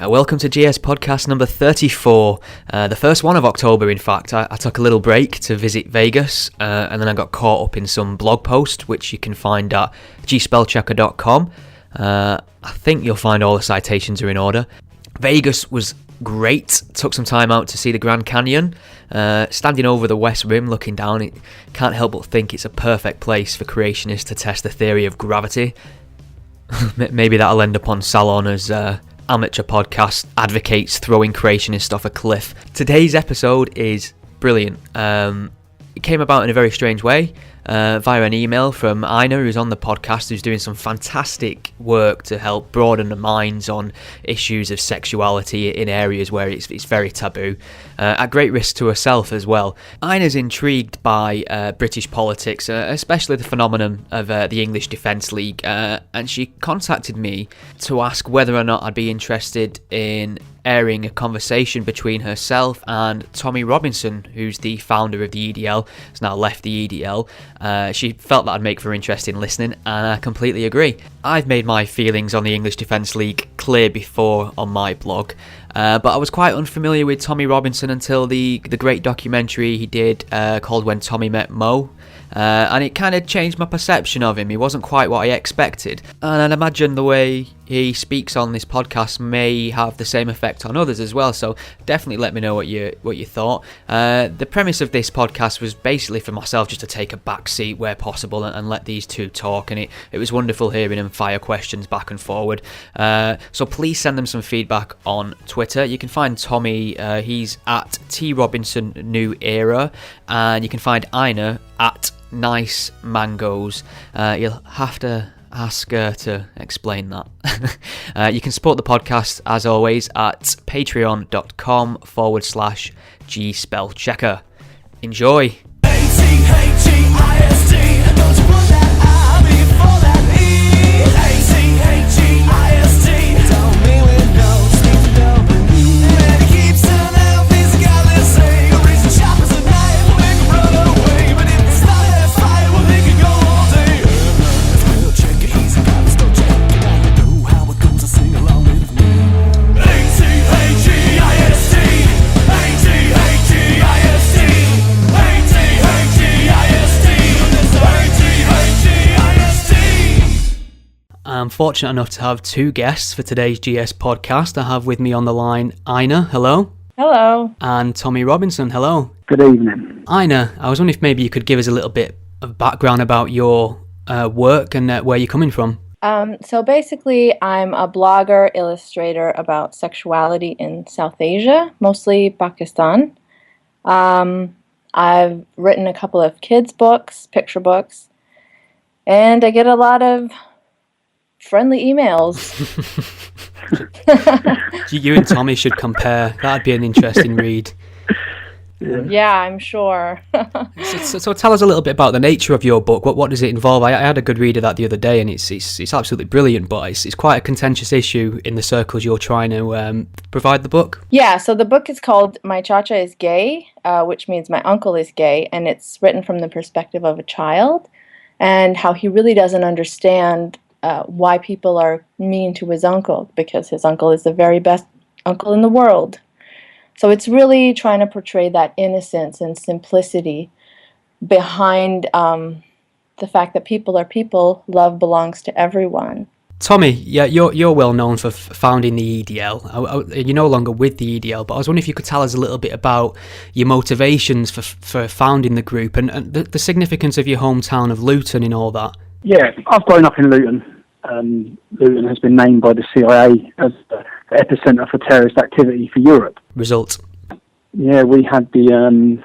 Welcome to GS podcast number 34, the first one of October in fact. I took a little break to visit Vegas and then I got caught up in some blog post which you can find at gspellchecker.com. I think you'll find all the citations are in order. Vegas was great, took some time out to see the Grand Canyon. Standing over the West Rim looking down, it can't help but think it's a perfect place for creationists to test the theory of gravity. Maybe that'll end up on Salon as amateur podcast advocates throwing creationists off a cliff. Today's episode is brilliant. It came about in a very strange way via an email from Eiynah, who's on the podcast, who's doing some fantastic work to help broaden the minds on issues of sexuality in areas where it's very taboo, at great risk to herself as well. Eiynah's intrigued by British politics, especially the phenomenon of the English Defence League, and she contacted me to ask whether or not I'd be interested in airing a conversation between herself and Tommy Robinson, who's the founder of the EDL, has now left the EDL. She felt that I'd make for interesting listening, and I completely agree. I've made my feelings on the English Defence League clear before on my blog, but I was quite unfamiliar with Tommy Robinson until the great documentary he did called When Tommy Met Mo. And it kind of changed my perception of him. He wasn't quite what I expected, and I'd imagine the way he speaks on this podcast may have the same effect on others as well, so definitely let me know what you thought. The premise of this podcast was basically for myself just to take a back seat where possible and let these two talk, and it was wonderful hearing them fire questions back and forward. So please send them some feedback on Twitter. You can find Tommy, he's at TRobinsonNewEra, and you can find Eiynah at Nice Mangoes. You'll have to ask her to explain that. You can support the podcast as always at patreon.com/gspellchecker. Enjoy. ATHEIST, and don't you put that I before that E. ATHEIST, don't mean we don't speak to nobody. And it keeps turning out physically say, raising choppers at night, we'll make them run away. But if they start that fire, well they can go all day. Spell checker, easy, got to spell check. Now you know how it goes, so sing along with me. ATHEIST, ATHEIST, ATHEIST, I'm fortunate enough to have two guests for today's GS podcast. I have with me on the line Eiynah, hello. Hello. And Tommy Robinson, hello. Good evening. Eiynah, I was wondering if maybe you could give us a little bit of background about your work and where you're coming from. So basically, I'm a blogger, illustrator about sexuality in South Asia, mostly Pakistan. I've written a couple of kids' books, picture books, and I get a lot of friendly emails. You and Tommy should compare. That'd be an interesting read. Yeah, I'm sure. So tell us a little bit about the nature of your book. What does it involve? I had a good read of that the other day, and it's absolutely brilliant, but it's quite a contentious issue in the circles you're trying to provide the book. Yeah, so the book is called My Chacha is Gay, which means my uncle is gay, and it's written from the perspective of a child and how he really doesn't understand why people are mean to his uncle, because his uncle is the very best uncle in the world. So it's really trying to portray that innocence and simplicity behind the fact that people are people, love belongs to everyone. Tommy, yeah, you're well known for founding the EDL. You're no longer with the EDL, but I was wondering if you could tell us a little bit about your motivations for founding the group and the significance of your hometown of Luton in all that. Yeah, I've grown up in Luton. Luton has been named by the CIA as the epicenter for terrorist activity for Europe. Result? Yeah, we had the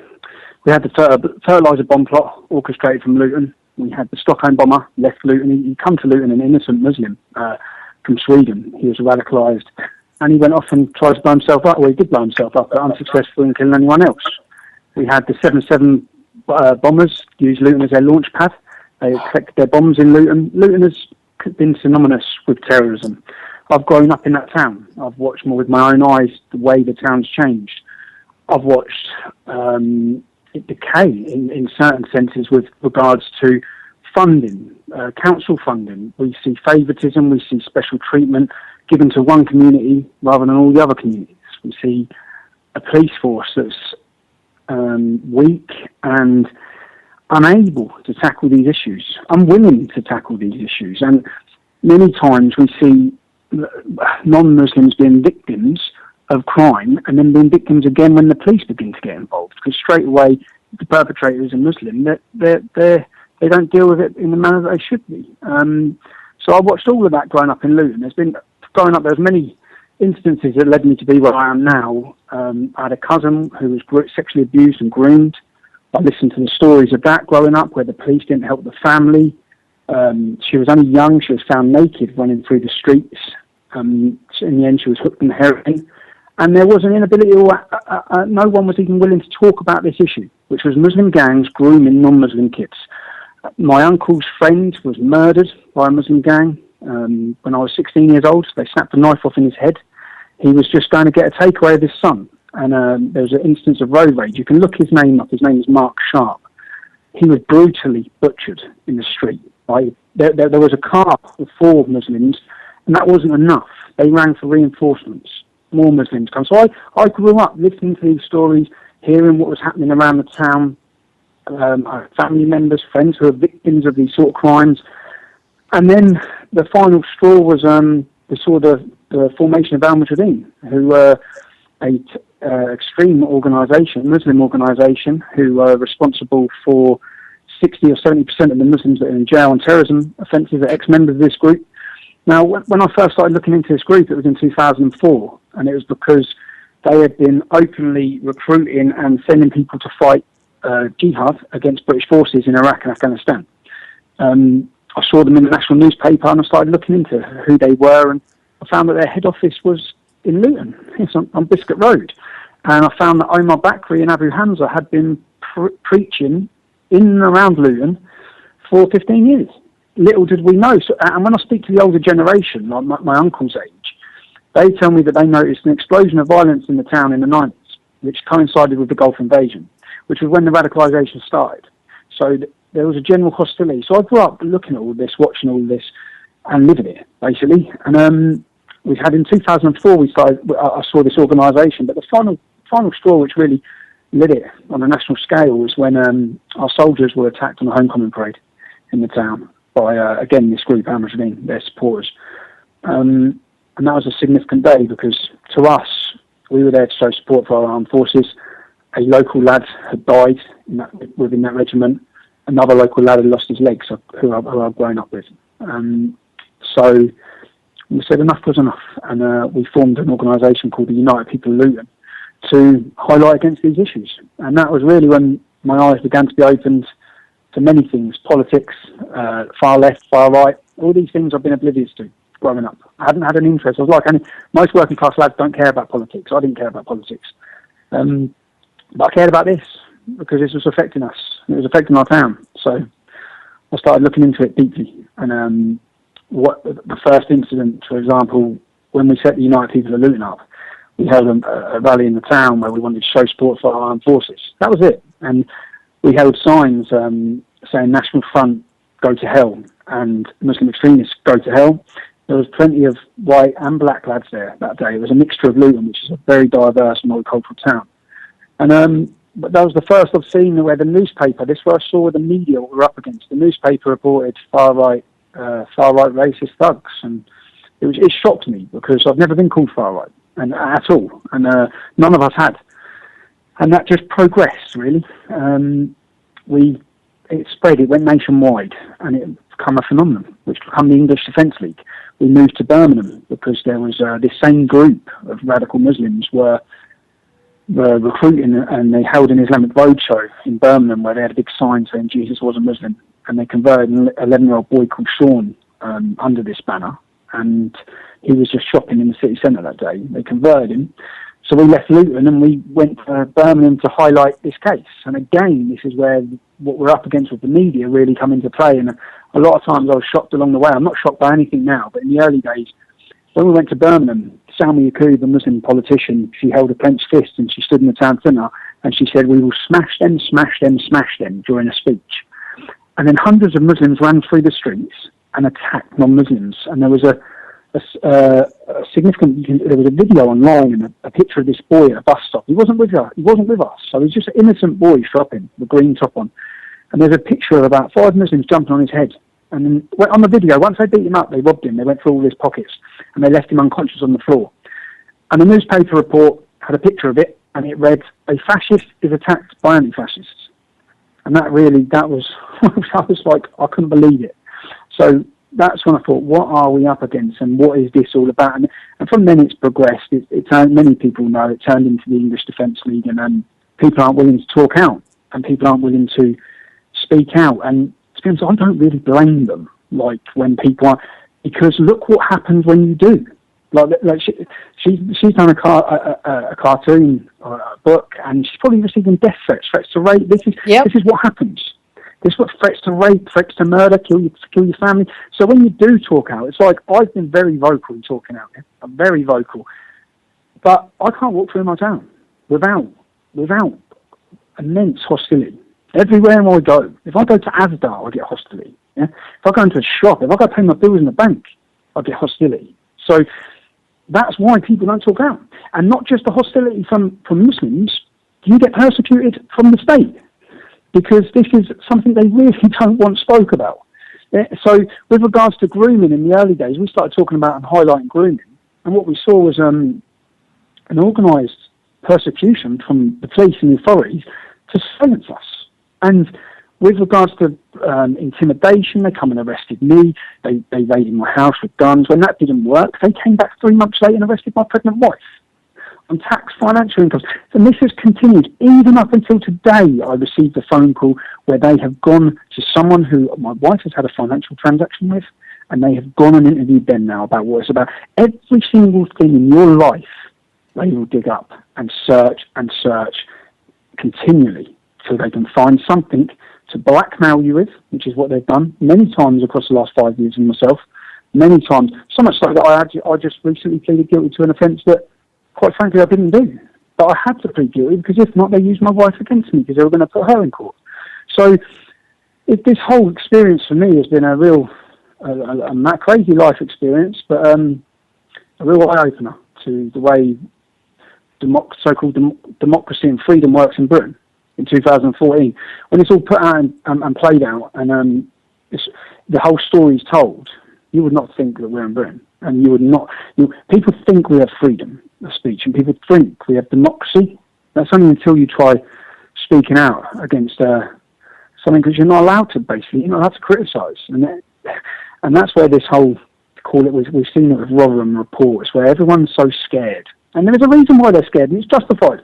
fertilizer bomb plot orchestrated from Luton. We had the Stockholm bomber left Luton. He come to Luton, an innocent Muslim from Sweden. He was radicalised, and he went off and tried to blow himself up. Well, he did blow himself up, but unsuccessful in killing anyone else. We had the 7-7 bombers use Luton as their launch pad. They collected their bombs in Luton. Luton has been synonymous with terrorism. I've grown up in that town. I've watched more with my own eyes the way the town's changed. I've watched it decay in certain senses with regards to funding, council funding. We see favouritism, we see special treatment given to one community rather than all the other communities. We see a police force that's weak and unable to tackle these issues, unwilling to tackle these issues. And many times we see non-Muslims being victims of crime and then being victims again when the police begin to get involved, because straight away the perpetrator is a Muslim. They don't deal with it in the manner that they should be. So I watched all of that growing up in Luton. There's many instances that led me to be where I am now. I had a cousin who was sexually abused and groomed. I listened to the stories of that growing up, where the police didn't help the family. She was only young. She was found naked running through the streets. In the end, she was hooked on heroin. And there was an inability, no one was even willing to talk about this issue, which was Muslim gangs grooming non-Muslim kids. My uncle's friend was murdered by a Muslim gang when I was 16 years old. They snapped a knife off in his head. He was just going to get a takeaway of his son. And there was an instance of road rage. You can look his name up. His name is Mark Sharp. He was brutally butchered in the street. There was a car with 4 Muslims, and that wasn't enough. They rang for reinforcements. More Muslims come. So I grew up listening to these stories, hearing what was happening around the town. I had family members, friends who were victims of these sort of crimes. And then the final straw was the formation of Al-Mujahideen, who were an extreme organisation, Muslim organisation, who were responsible for 60 or 70% of the Muslims that are in jail on terrorism offences are ex-members of this group. Now, when I first started looking into this group, it was in 2004, and it was because they had been openly recruiting and sending people to fight jihad against British forces in Iraq and Afghanistan. I saw them in the national newspaper, and I started looking into who they were, and I found that their head office was in Luton. It's on Biscuit Road. And I found that Omar Bakri and Abu Hamza had been preaching in and around Luton for 15 years. Little did we know. So, and when I speak to the older generation, like my uncle's age, they tell me that they noticed an explosion of violence in the town in the 90s, which coincided with the Gulf invasion, which was when the radicalisation started. So there was a general hostility. So I grew up looking at all this, watching all this, and living it, basically. And we had in 2004, I saw this organisation, but the final straw which really lit it on a national scale was when our soldiers were attacked on a homecoming parade in the town by, again, this group, Al-Mujahideen, their supporters. And that was a significant day because, to us, we were there to show support for our armed forces. A local lad had died within that regiment. Another local lad had lost his legs, who I've grown up with. So we said enough was enough, and we formed an organisation called the United People of Luton to highlight against these issues. And that was really when my eyes began to be opened to many things: politics, far left, far right. All these things I've been oblivious to growing up. I hadn't had an interest. I was like, most working class lads don't care about politics. I didn't care about politics. But I cared about this because this was affecting us. It was affecting our town. So I started looking into it deeply. And what the first incident, for example, when we set the United People of Luton up, we held a rally in the town where we wanted to show support for our armed forces. That was it. And we held signs saying National Front, go to hell, and Muslim extremists, go to hell. There was plenty of white and black lads there that day. It was a mixture of Luton, which is a very diverse multicultural town. And but that was the first I've seen where the newspaper, this was I saw the media what we're up against. The newspaper reported far-right racist thugs. And it shocked me because I've never been called far-right at all. And none of us had. And that just progressed, really. It spread, it went nationwide, and it became a phenomenon, which became the English Defence League. We moved to Birmingham because there was this same group of radical Muslims were recruiting, and they held an Islamic roadshow in Birmingham where they had a big sign saying Jesus was a Muslim, and they converted an 11-year-old boy called Sean under this banner, and he was just shopping in the city centre that day. They converted him. So we left Luton and we went to Birmingham to highlight this case. And again, this is where what we're up against with the media really come into play. And a lot of times I was shocked along the way. I'm not shocked by anything now, but in the early days, when we went to Birmingham, Salma Yaqub, the Muslim politician, she held a clenched fist and she stood in the town centre and she said, "We will smash them, smash them, smash them," during a speech. And then hundreds of Muslims ran through the streets and attacked non-Muslims. And there was a a significant. There was a video online and a picture of this boy at a bus stop. He wasn't with her. He wasn't with us. So he's just an innocent boy shopping, with a green top on. And there's a picture of about 5 Muslims jumping on his head. And then on the video, once they beat him up, they robbed him. They went through all his pockets and they left him unconscious on the floor. And the newspaper report had a picture of it, and it read, "A fascist is attacked by anti-fascists." And that was, I was like, I couldn't believe it. So that's when I thought, what are we up against, and what is this all about? And from then it's progressed. It turned, many people know, it turned into the English Defence League, and people aren't willing to talk out, and people aren't willing to speak out. And to be honest, I don't really blame them, like when people are, because look what happens when you do. Like she's done a cartoon or a book, and she's probably receiving death threats, threats to rape. This is what happens. This is what threats to rape, threats to murder, kill your family. So when you do talk out, it's like I've been very vocal in talking out. I'm very vocal, but I can't walk through my town without immense hostility. Everywhere I go, if I go to Asda, I get hostility. Yeah? If I go into a shop, if I go pay my bills in the bank, I get hostility. So that's why people don't talk out. And not just the hostility from Muslims, you get persecuted from the state, because this is something they really don't want spoke about. Yeah? So with regards to grooming in the early days, we started talking about and highlighting grooming, and what we saw was an organised persecution from the police and the authorities to silence us. And with regards to intimidation, they come and arrested me. They raided my house with guns. When that didn't work, they came back 3 months later and arrested my pregnant wife on taxed financial incomes. And this has continued even up until today. I received a phone call where they have gone to someone who my wife has had a financial transaction with, and they have gone and interviewed them now about what it's about. Every single thing in your life, they will dig up and search continually till they can find something to blackmail you with, which is what they've done many times across the last 5 years in myself. Many times, so much so that I just recently pleaded guilty to an offence that, quite frankly, I didn't do. But I had to plead guilty, because if not, they used my wife against me, because they were going to put her in court. So this whole experience for me has been a real, a crazy life experience, but a real eye-opener to the way so-called democracy and freedom works in Britain in 2014. When it's all put out and played out, and the whole story is told, you would not think that we're in Britain. And you would not. People think we have freedom of speech, and people think we have democracy. That's only until you try speaking out against something, because you're not allowed to. Basically, you're not allowed to criticise, and that's where this whole we've seen it with Rotherham reports, where everyone's so scared, and there is a reason why they're scared, and it's justified.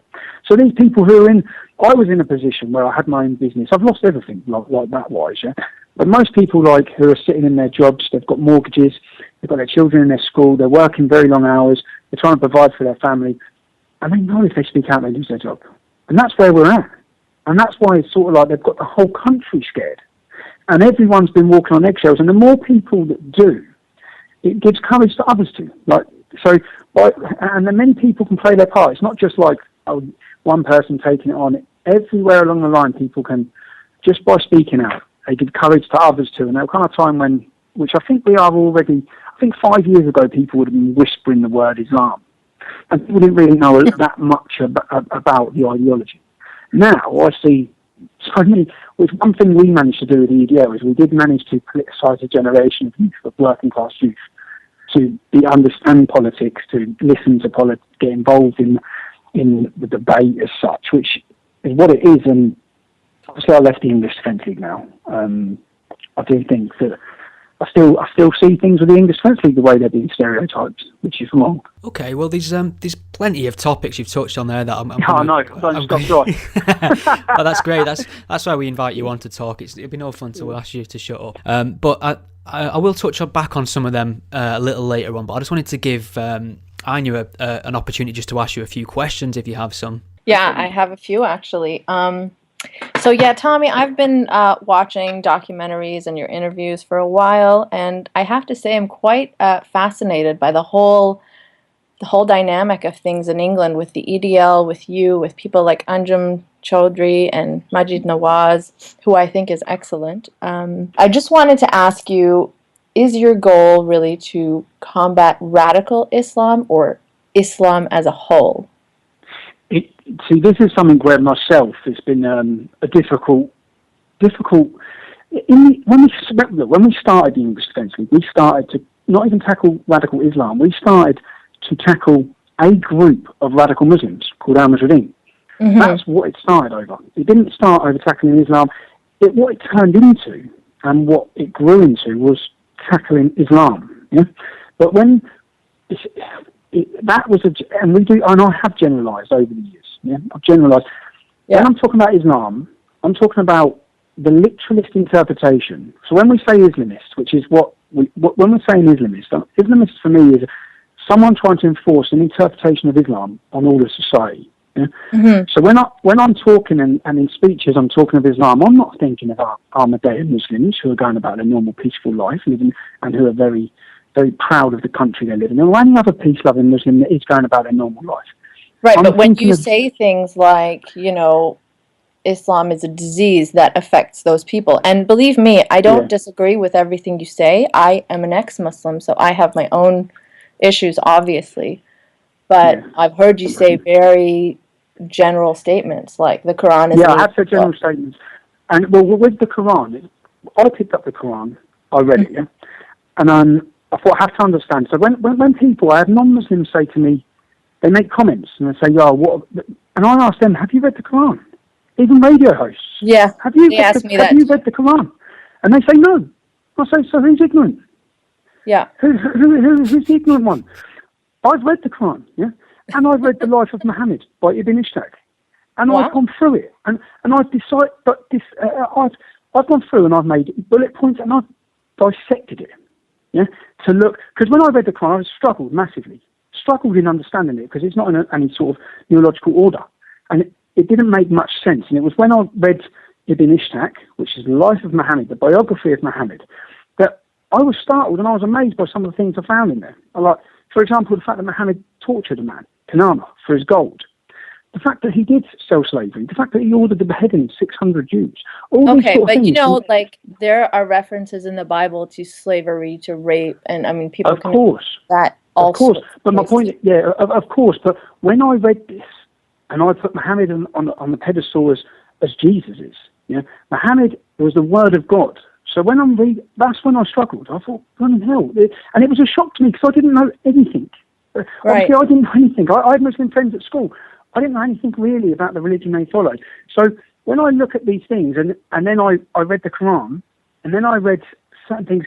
So these people who are I was in a position where I had my own business. I've lost everything like that wise, yeah. But most people who are sitting in their jobs, they've got mortgages, they've got their children in their school, they're working very long hours, they're trying to provide for their family, and they know if they speak out, they lose their job. And that's where we're at. And that's why it's sort of like they've got the whole country scared. And everyone's been walking on eggshells. And the more people that do, it gives courage to others to. And then many people can play their part. It's not just like one person taking it on. Everywhere along the line, people can, just by speaking out, they give courage to others too. And there was kind of time which I think we are already, I think 5 years ago, people would have been whispering the word Islam. And people didn't really know that much about the ideology. Now, I see so many, which one thing we managed to do with the EDO is we did manage to politicise a generation of youth, of working class youth, to understand politics, to listen to politics, get involved in the debate as such, which is what it is. And obviously I left the English Defence League now. I do think that I still see things with the English Defence League the way they're being stereotyped, which is wrong. Okay, well, there's plenty of topics you've touched on there that I'm I know. Don't stop dry. Oh, that's great. That's why we invite you on to talk. It'd be no fun to ask you to shut up. But I will touch back on some of them a little later on. But I just wanted to give Eiynah an opportunity just to ask you a few questions if you have some. Yeah, I have a few actually. So yeah, Tommy, I've been watching documentaries and your interviews for a while, and I have to say I'm quite fascinated by the whole dynamic of things in England with the EDL, with you, with people like Anjum Chaudhry and Majid Nawaz, who I think is excellent. I just wanted to ask you, is your goal really to combat radical Islam or Islam as a whole? See, this is something where myself it's been a difficult. When we started the English Defence League, we started to not even tackle radical Islam. We started to tackle a group of radical Muslims called Al-Muslimin. Mm-hmm. That's what it started over. It didn't start over tackling Islam. What it turned into and what it grew into was tackling Islam. Yeah? But when that was and I have generalised over the years. Yeah, I've generalised. Yeah. When I'm talking about Islam, I'm talking about the literalist interpretation. So when we say Islamist, which is when we're saying Islamist for me is someone trying to enforce an interpretation of Islam on all of society. Yeah? Mm-hmm. So when I'm talking and in speeches I'm talking of Islam, I'm not thinking about Ahmadiyya Muslims who are going about a normal peaceful life living and who are very, very proud of the country they live in, or any other peace-loving Muslim that is going about a normal life. Right, but when you say things like, Islam is a disease that affects those people, and believe me, I don't disagree with everything you say. I am an ex-Muslim, so I have my own issues, obviously. But I've heard you say very general statements, like the Quran is... Yeah, I have said general statements. And, with the Quran, I picked up the Quran, I read it, and I thought I have to understand. So when people, I have non-Muslims say to me, they make comments, and they say, what... And I ask them, have you read the Quran? Even radio hosts. Yeah, have you read the Quran? And they say, no. I say, so who's ignorant? Yeah. Who's the ignorant one? I've read the Quran, and I've read the life of Muhammad by Ibn Ishaq, and I've gone through it, and I've decided, I've gone through and I've made bullet points and I've dissected it, to look, because when I read the Quran, I struggled massively, in understanding it, because it's not in any sort of neurological order, and it didn't make much sense, and it was when I read Ibn Ishaq, which is the life of Muhammad, the biography of Muhammad, that I was startled and I was amazed by some of the things I found in there. For example, the fact that Muhammad tortured a man, Kanama, for his gold. The fact that he did sell slavery. The fact that he ordered the beheading of 600 Jews. Okay, but there are references in the Bible to slavery, to rape, and I mean, people can... That also... Of course, but my point... of course, but when I read this, and I put Muhammad on the pedestal as Jesus is, Muhammad was the word of God. So when I'm reading, that's when I struggled. I thought, bloody hell. And it was a shock to me because I didn't know anything. Right. Obviously, I didn't know anything. I had Muslim friends at school. I didn't know anything really about the religion they followed. So when I look at these things, and then I read the Quran, and then I read certain things,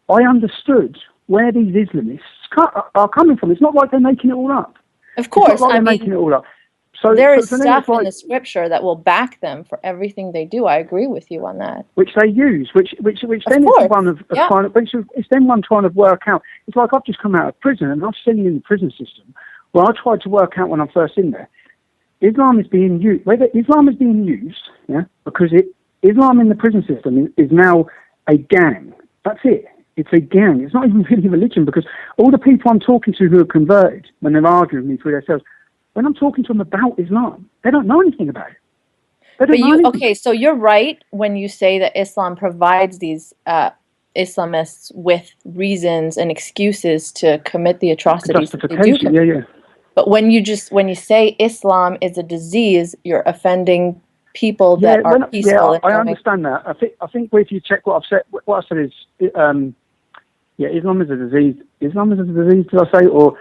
I understood where these Islamists are coming from. It's not like they're making it all up. Of course. It's not like they're making it all up. So there is stuff in the scripture that will back them for everything they do. I agree with you on that. Which they use, which then is one of trying to, it's then one trying to work out. It's like I've just come out of prison and I've seen in the prison system where I tried to work out when I'm first in there. Islam is being used, because Islam in the prison system is now a gang. That's it. It's a gang. It's not even really a religion, because all the people I'm talking to who are converted, when they're arguing with me through themselves, when I'm talking to them about Islam, they don't know anything about it. Okay, so you're right when you say that Islam provides these Islamists with reasons and excuses to commit the atrocities that they do commit. But when you say Islam is a disease, you're offending people that are peaceful. I understand that. I think if you check what I said is, Islam is a disease. Islam is a disease, did I say? Or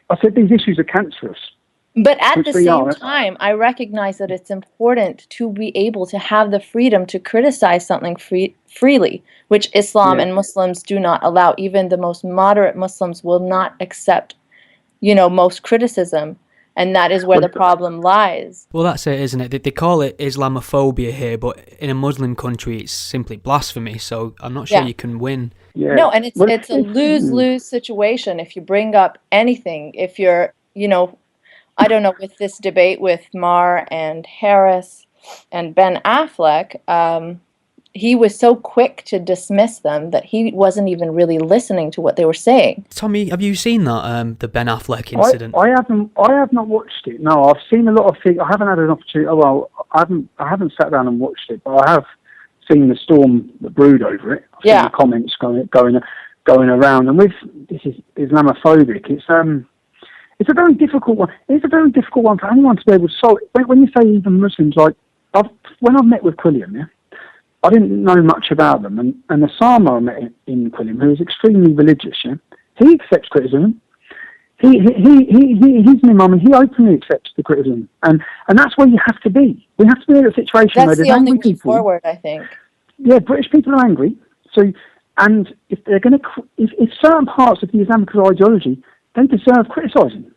I said these issues are cancerous. But at the same time, I recognize that it's important to be able to have the freedom to criticize something freely, which Islam and Muslims do not allow. Even the most moderate Muslims will not accept, most criticism. And that is where the problem lies. Well, that's it, isn't it? They call it Islamophobia here, but in a Muslim country, it's simply blasphemy. So I'm not sure you can win. Yeah. No, and it's a lose-lose situation if you bring up anything. If you're, I don't know, with this debate with Maher and Harris and Ben Affleck, he was so quick to dismiss them that he wasn't even really listening to what they were saying. Tommy, have you seen that the Ben Affleck incident? I have not watched it. No, I've seen a lot of things. I haven't had an opportunity. I haven't sat down and watched it, but I have seen the storm that brewed over it. I've seen the comments going around, and with this is Islamophobic. It's a very difficult one. It's a very difficult one for anyone to be able to solve. When you say even Muslims, like when I've met with Quilliam, I didn't know much about them, and the Sama I met in Quilliam, who is extremely religious, he accepts criticism. He's an imam, and he openly accepts the criticism, and that's where you have to be. We have to be in a situation where there's angry people. That's the only way forward, I think. Yeah, British people are angry. So, and if they're going to, if certain parts of the Islamic ideology, they deserve criticising.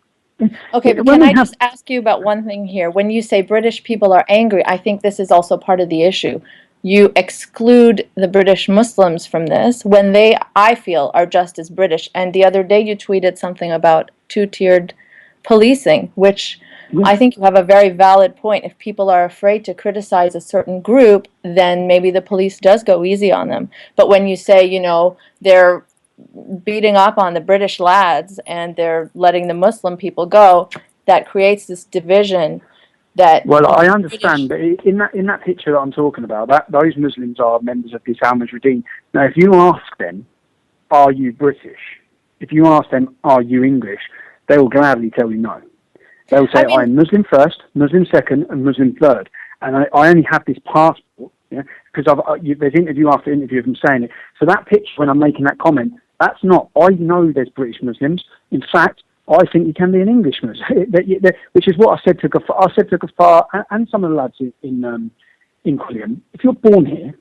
Okay, but can I just ask you about one thing here? When you say British people are angry, I think this is also part of the issue. You exclude the British Muslims from this when they, I feel, are just as British. And the other day you tweeted something about two-tiered policing, which I think you have a very valid point. If people are afraid to criticize a certain group, then maybe the police does go easy on them. But when you say, they're beating up on the British lads and they're letting the Muslim people go, that creates this division. Well, I understand, but in that picture that I'm talking about, those Muslims are members of the Al Mujahideen. Now, if you ask them, are you British? If you ask them, are you English? They will gladly tell you no. They'll say, I'm Muslim first, Muslim second, and Muslim third. And I only have this passport, because there's interview after interview of them saying it. So that picture, when I'm making that comment, that's not, I know there's British Muslims. In fact, I think you can be an English Muslim, which is what I said to Ghaffar. I said to Ghaffar and some of the lads in Quilliam, if you're born here,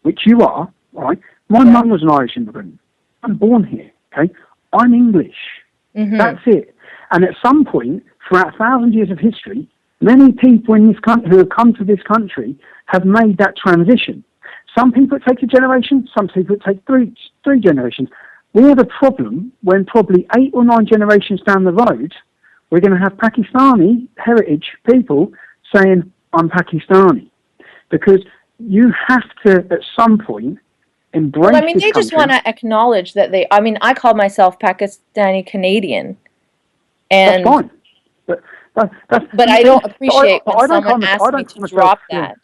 which you are, right? My mum was an Irish immigrant. I'm born here, okay? I'm English. Mm-hmm. That's it. And at some point, throughout 1,000 years of history, many people in this country who have come to this country have made that transition. Some people it takes a generation, some people it takes three generations. We have a problem when probably 8 or 9 generations down the road, we're going to have Pakistani heritage people saying, I'm Pakistani. Because you have to, at some point, embrace this country. They just want to acknowledge that I call myself Pakistani-Canadian. And that's fine. But I don't appreciate when someone asks me to drop that.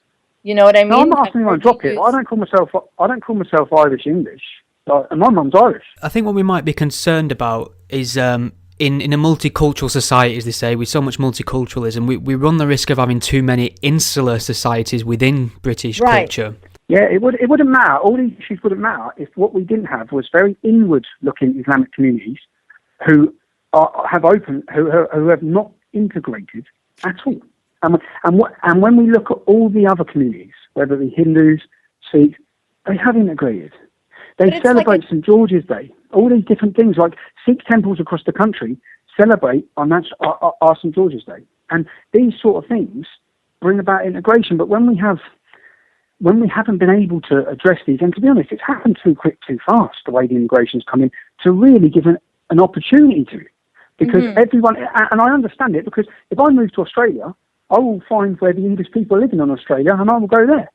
You know what I mean? No, I'm not asking anyone to drop it. I don't call myself Irish English. And my mum's Irish. I think what we might be concerned about is in a multicultural society, as they say, with so much multiculturalism, we run the risk of having too many insular societies within British culture. Yeah, it wouldn't matter. All these issues wouldn't matter if what we didn't have was very inward-looking Islamic communities who have not integrated at all. And when we look at all the other communities, whether it be Hindus, Sikhs, they have integrated. They celebrate St. George's Day. All these different things, like Sikh temples across the country celebrate on our St. George's Day. And these sort of things bring about integration. But when we haven't been able to address these, and to be honest, it's happened too quick, too fast, the way the integration's come in, to really give an opportunity to. Because everyone, and I understand it, because if I move to Australia, I will find where the English people are living in Australia, and I will go there.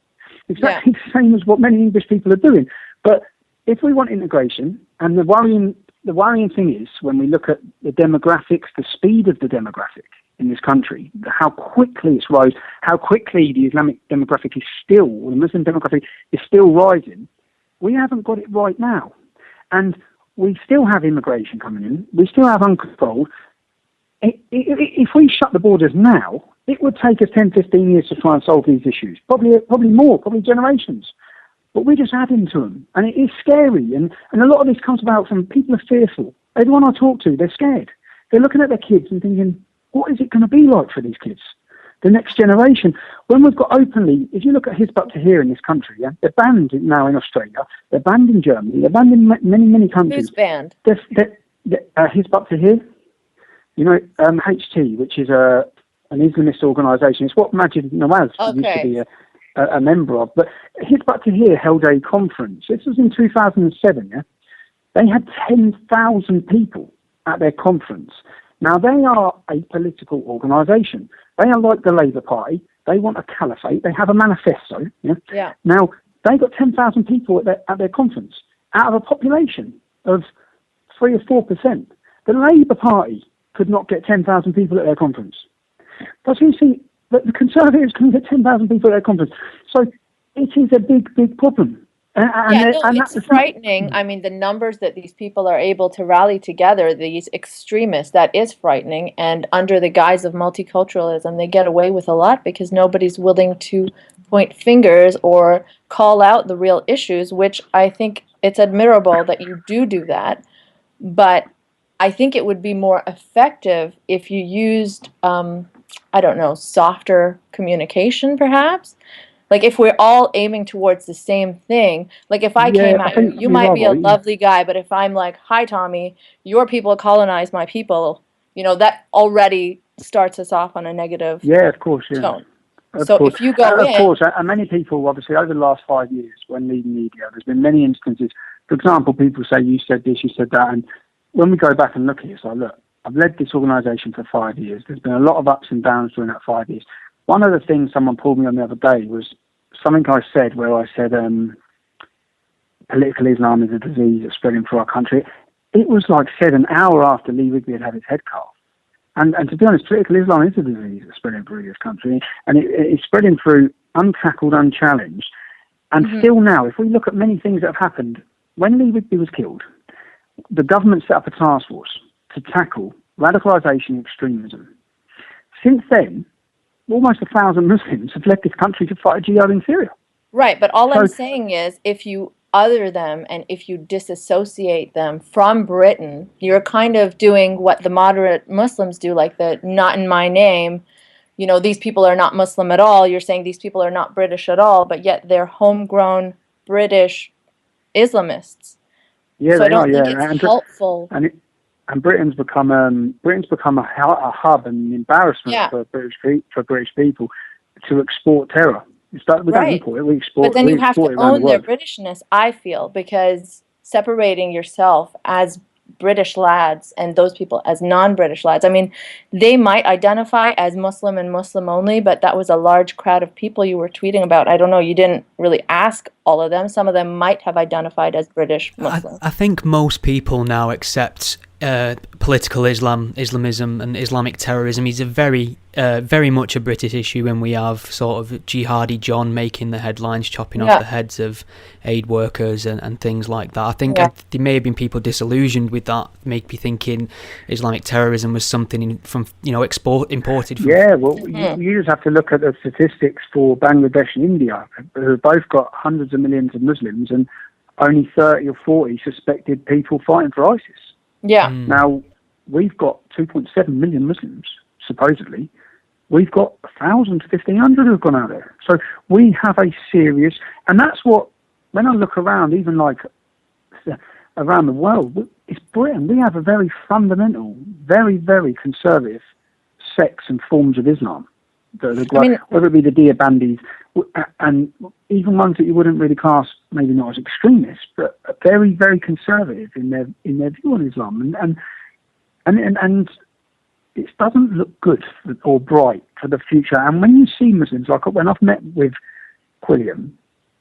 Exactly the same as what many English people are doing. But if we want integration, and the worrying thing is when we look at the demographics, the speed of the demographic in this country, how quickly it's rose, how quickly the Islamic demographic is still, or the Muslim demographic is still rising, we haven't got it right now. And we still have immigration coming in. We still have uncontrolled. If we shut the borders now, it would take us 10, 15 years to try and solve these issues. Probably more, probably generations. But we're just adding to them. And it is scary. And a lot of this comes about from people are fearful. Everyone I talk to, they're scared. They're looking at their kids and thinking, what is it going to be like for these kids? The next generation. When we've got openly, if you look at Hizb ut-Tahrir in this country, they're banned now in Australia, they're banned in Germany, they're banned in many, many countries. Who's banned? Hizb ut-Tahrir, HT, which is an Islamist organisation. It's what Majid Nawaz used to be a member of. But Hizb ut-Tahrir held a conference. This was in 2007, They had 10,000 people at their conference. Now, they are a political organisation. They are like the Labour Party. They want a caliphate. They have a manifesto. Yeah. Now, they got 10,000 people at their conference out of a population of 3 or 4%. The Labour Party could not get 10,000 people at their conference. But you see, the Conservatives can get 10,000 people at their conference. So it is a big problem. It's frightening. I mean, the numbers that these people are able to rally together, these extremists, that is frightening. And under the guise of multiculturalism, they get away with a lot because nobody's willing to point fingers or call out the real issues, which I think it's admirable that you do that. But I think it would be more effective if you used, I don't know, softer communication, perhaps. Like, if we're all aiming towards the same thing, like if I came at you, you might be a lovely guy, but if I'm like, hi, Tommy, your people colonize my people, that already starts us off on a negative tone. If you go in... Of course, and many people, obviously, over the last 5 years, when leading media, there's been many instances, for example, people say, you said this, you said that, and when we go back and look at it, it's like, look, I've led this organisation for 5 years. There's been a lot of ups and downs during that 5 years. One of the things someone pulled me on the other day was something I said where I said political Islam is a disease that's spreading through our country. It was like said an hour after Lee Rigby had his head cut off. And to be honest, political Islam is a disease that's spreading through this country. And it's spreading through untackled, unchallenged. And still now, if we look at many things that have happened, when Lee Rigby was killed, the government set up a task force to tackle radicalisation and extremism. Since then, almost 1,000 Muslims have left this country to fight a jihad in Syria. Right, but all I'm saying is if you other them and if you disassociate them from Britain, you're kind of doing what the moderate Muslims do, like the not in my name, these people are not Muslim at all. You're saying these people are not British at all, but yet they're homegrown British Islamists. Yeah, so I don't think it's helpful. And Britain's become a hub and an embarrassment for British people to export terror. We don't import it, we export it. But then you have to own their Britishness, I feel, because separating yourself as British lads and those people as non-British lads. I mean, they might identify as Muslim and Muslim only, but that was a large crowd of people you were tweeting about. I don't know, you didn't really ask all of them. Some of them might have identified as British Muslims. I think most people now accept political Islamism and Islamic terrorism is a very much a British issue when we have sort of jihadi John making the headlines, chopping off the heads of aid workers and things like that. I think there may have been people disillusioned with that, make me thinking Islamic terrorism was something from imported from... Yeah, well, you just have to look at the statistics for Bangladesh and India, who have both got hundreds of millions of Muslims and only 30 or 40 suspected people fighting for ISIS. Yeah. Now, we've got 2.7 million Muslims, supposedly. We've got 1,000 to 1,500 who've gone out there. So we have a serious... And that's what, when I look around, even like around the world, it's Britain. We have a very fundamental, very, very conservative sects and forms of Islam. Whether it be the Deobandis, and even ones that you wouldn't really class maybe not as extremists, but very, very conservative in their view on Islam, and it doesn't look good or bright for the future. And when you see Muslims, like when I've met with Quilliam,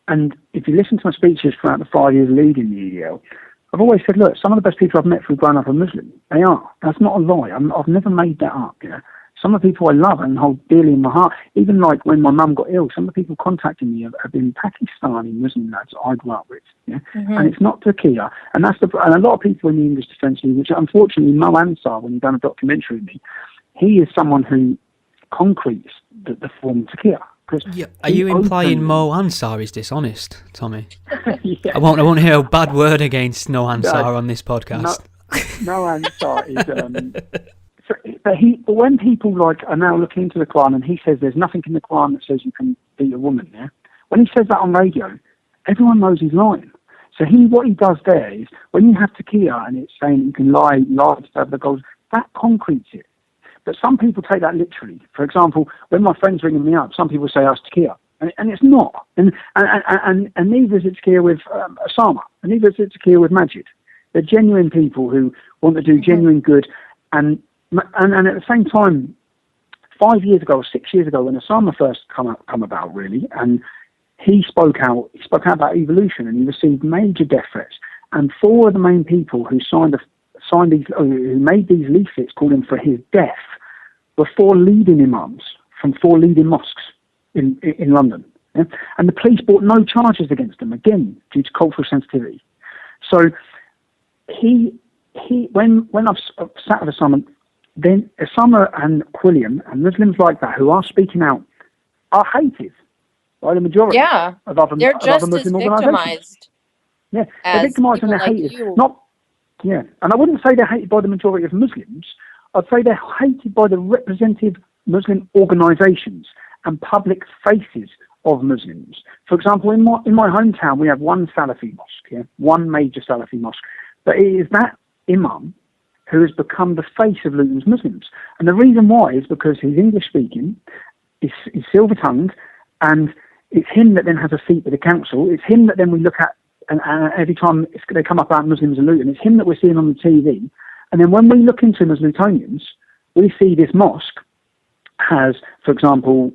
and if you listen to my speeches throughout the 5 years leading the EDL, I've always said, look, some of the best people I've met through growing up are Muslim. They are. That's not a lie. I've never made that up. Some of the people I love and hold dearly in my heart, even like when my mum got ill, some of the people contacting me have been Pakistani Muslim lads I grew up with. And it's not Turkey. And and a lot of people in the English Defence League, which unfortunately Mo Ansar, when he done a documentary with me, he is someone who concretes the form Turkey. Yeah. Are you implying Mo Ansar is dishonest, Tommy? I won't hear a bad word against No Ansar on this podcast. No Ansar is... But when people are now looking into the Quran and he says there's nothing in the Quran that says you can beat a woman, when he says that on radio, everyone knows he's lying. So what he does there is, when you have taqiyya and it's saying you can lie to have the goals, that concretes it. But some people take that literally. For example, when my friend's ringing me up, some people say, it's taqiyya. And it's not. And neither is it taqiyya with Osama, and neither is it taqiyya with Majid. They're genuine people who want to do genuine good. And at the same time, 5 years ago or 6 years ago, when Osama first come about, really, and he spoke out about evolution, and he received major death threats. And four of the main people who who made these leaflets calling for his death were four leading imams from four leading mosques in London. Yeah? And the police brought no charges against him, again, due to cultural sensitivity. So when I've sat with Osama, then Osama and Quilliam and Muslims like that who are speaking out are hated by the majority of other they're just Muslim as organisations. victimized. Yeah, they're victimised and they're hated. And I wouldn't say they're hated by the majority of Muslims. I'd say they're hated by the representative Muslim organisations and public faces of Muslims. For example, in my hometown, we have one Salafi mosque, one major Salafi mosque, but it is that imam who has become the face of Luton's Muslims. And the reason why is because he's English-speaking, he's silver-tongued, and it's him that then has a seat with the council. It's him that then we look at, and every time they come up about Muslims in Luton, it's him that we're seeing on the TV. And then when we look into him as Lutonians, we see this mosque has, for example,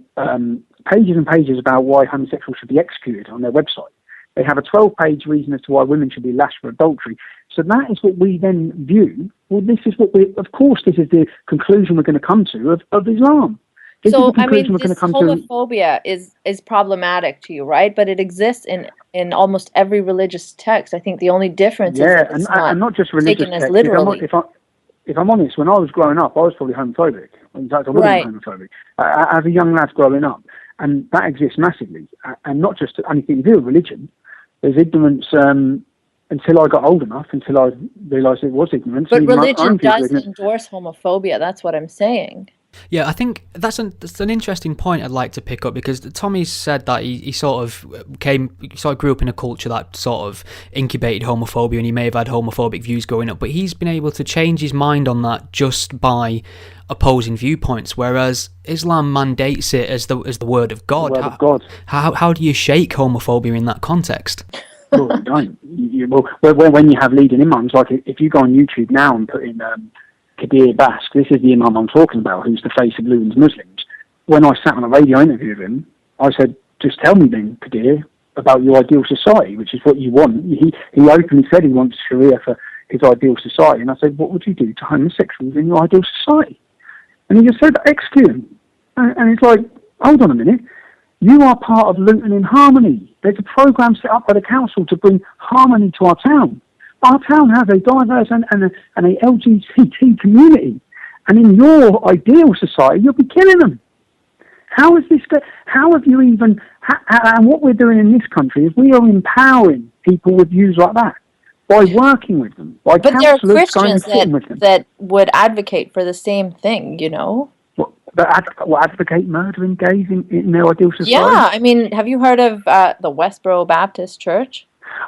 pages and pages about why homosexuals should be executed on their website. They have a 12-page reason as to why women should be lashed for adultery. So that is what we then view. Well, this is what of course, this is the conclusion we're going to come to of Islam. This So, I mean, this homophobia is problematic to you, right? But it exists in almost every religious text. I think the only difference is that it's not just religious taken as literally. If I'm honest, when I was growing up, I was probably homophobic. In fact, I wasn't homophobic. As a young lad growing up, and that exists massively. And not just anything to do with religion. There's ignorance until I got old enough, until I realised it was ignorance. But religion does endorse homophobia. That's what I'm saying. Yeah, I think that's an interesting point I'd like to pick up, because Tommy said that he sort of grew up in a culture that sort of incubated homophobia, and he may have had homophobic views growing up, but he's been able to change his mind on that just by opposing viewpoints, whereas Islam mandates it as the word of God. The word of God. How do you shake homophobia in that context? Well, you don't. When you have leading imams, like if you go on YouTube now and put in Kadir Bask, this is the imam I'm talking about, who's the face of Luton's Muslims. When I sat on a radio interview with him, I said, just tell me then, Kadir, about your ideal society, which is what you want. He openly said he wants Sharia for his ideal society. And I said, what would you do to homosexuals in your ideal society? And he just said, execute them. And it's like, hold on a minute. You are part of Luton in Harmony. There's a programme set up by the council to bring harmony to our town. Our town has a diverse and a LGBT community. And in your ideal society, you'll be killing them. How is this? How have you even... and what we're doing in this country is we are empowering people with views like that by working with them, by councillors going and sitting with them. That would advocate for the same thing, you know? Advocate murdering gays in their ideal society? Yeah, I mean, have you heard of the Westboro Baptist Church?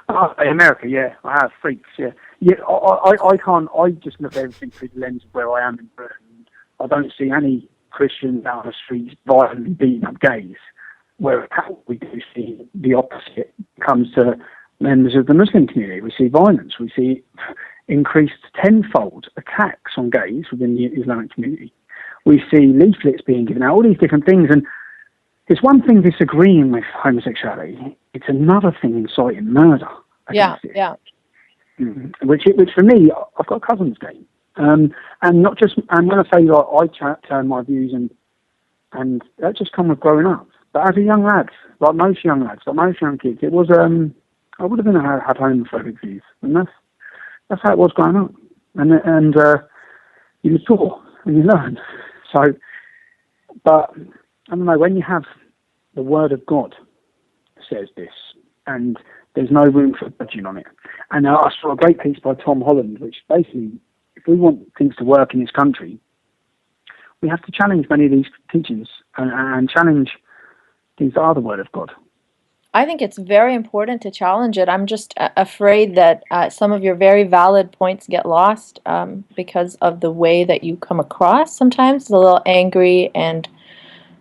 In America, yeah, I have freaks. Yeah. I can't. I just look at everything through the lens of where I am in Britain. I don't see any Christians out on the streets violently beating up gays. Where we do see the opposite comes to members of the Muslim community. We see violence. We see increased tenfold attacks on gays within the Islamic community. We see leaflets being given out, all these different things. And it's one thing disagreeing with homosexuality. It's another thing inciting murder. Yeah. Which for me, I've got cousins gay. And not just, and when I say like, I turn my views and that just come with growing up. But as a young lad, like most young lads, like most young kids, it was, I would have been had homophobic views. And that's how it was growing up. And you were taught and you learn. So, but I don't know, when you have the word of God says this, and there's no room for budging on it. And I saw a great piece by Tom Holland, which basically, if we want things to work in this country, we have to challenge many of these teachings and challenge things that are the word of God. I think it's very important to challenge it. I'm just afraid that some of your very valid points get lost because of the way that you come across. Sometimes it's a little angry, and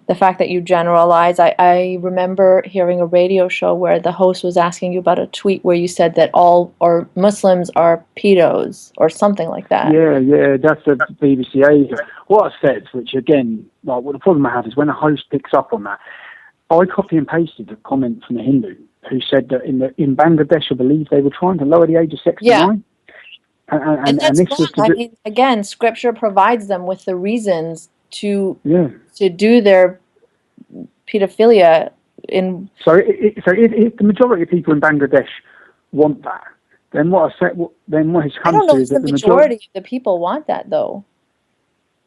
the fact that you generalize. I remember hearing a radio show where the host was asking you about a tweet where you said that all or Muslims are pedos or something like that. Yeah, that's the BBC. What I said, which again, like, what the problem I have is when a host picks up on that, I copy and pasted a comment from a Hindu who said that in Bangladesh, I believe they were trying to lower the age of sex to 9. And that's wrong. I mean, again, Scripture provides them with the reasons to do their pedophilia So if the majority of people in Bangladesh want that, then what has I come don't know to if is that the majority of the people want that, though.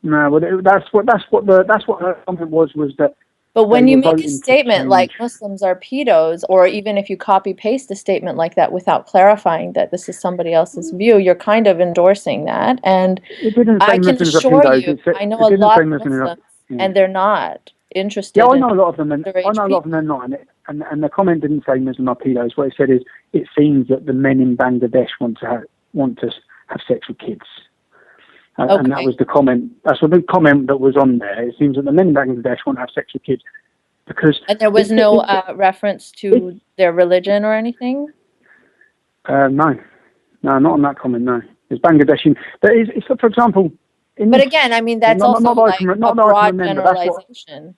No, well, that's what the comment was that. But when they you were make a voting to statement like change. Muslims are pedos, or even if you copy paste a statement like that without clarifying that this is somebody else's view, you're kind of endorsing that. And It didn't say I can Muslims are assure pedos. you, I know It a didn't lot say of Muslims are. Muslims, Yeah. and they're not Yeah, interested I in know a lot of them, and I underage know a lot of them they're not. And the comment didn't say Muslim are pedos. What it said is, it seems that the men in Bangladesh want to have sex with kids. And that was the comment. That's the comment that was on there. It seems that the men in Bangladesh want to have sex with kids because. And there was no reference to their religion or anything? No, not on that comment. No, it's Bangladeshi. But it's for example. But again, I mean, that's also like a broad generalization.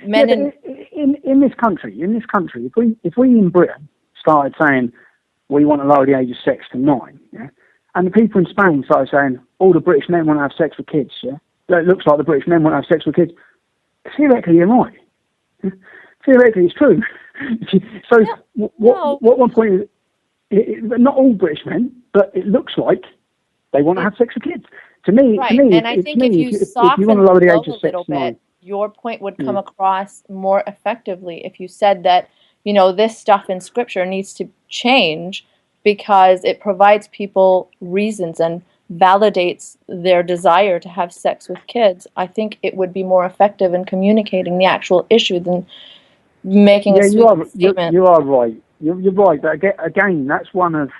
In this country, if we in Britain started saying we want to lower the age of sex to 9, yeah, and the people in Spain started saying all the British men want to have sex with kids, yeah, it looks like the British men want to have sex with kids. Theoretically, you're right. Theoretically, it's true. So, what one point is, not all British men, but it looks like they want to have sex with kids. To me, and I think if you soften the blow a little bit, your point would come across more effectively if you said that, you know, this stuff in Scripture needs to change because it provides people reasons and validates their desire to have sex with kids. I think it would be more effective in communicating the actual issue than making a sweeping statement. You are right. You're right. But again, that's one of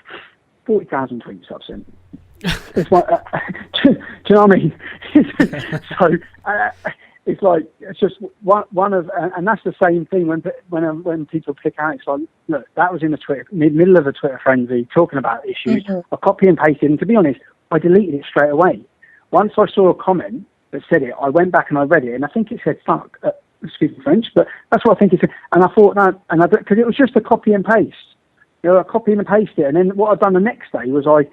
40,000 tweets I've sent. It's like, do you know what I mean? So it's like it's just one of, and that's the same thing when people pick out. It's like, look, that was in the middle of a Twitter frenzy talking about issues. I copy and pasted, and to be honest, I deleted it straight away. Once I saw a comment that said it, I went back and I read it, and I think it said "fuck." Excuse me, French, but that's what I think it said. And I thought that, because it was just a copy and paste. You know, I copied and pasted it, and then what I'd done the next day was I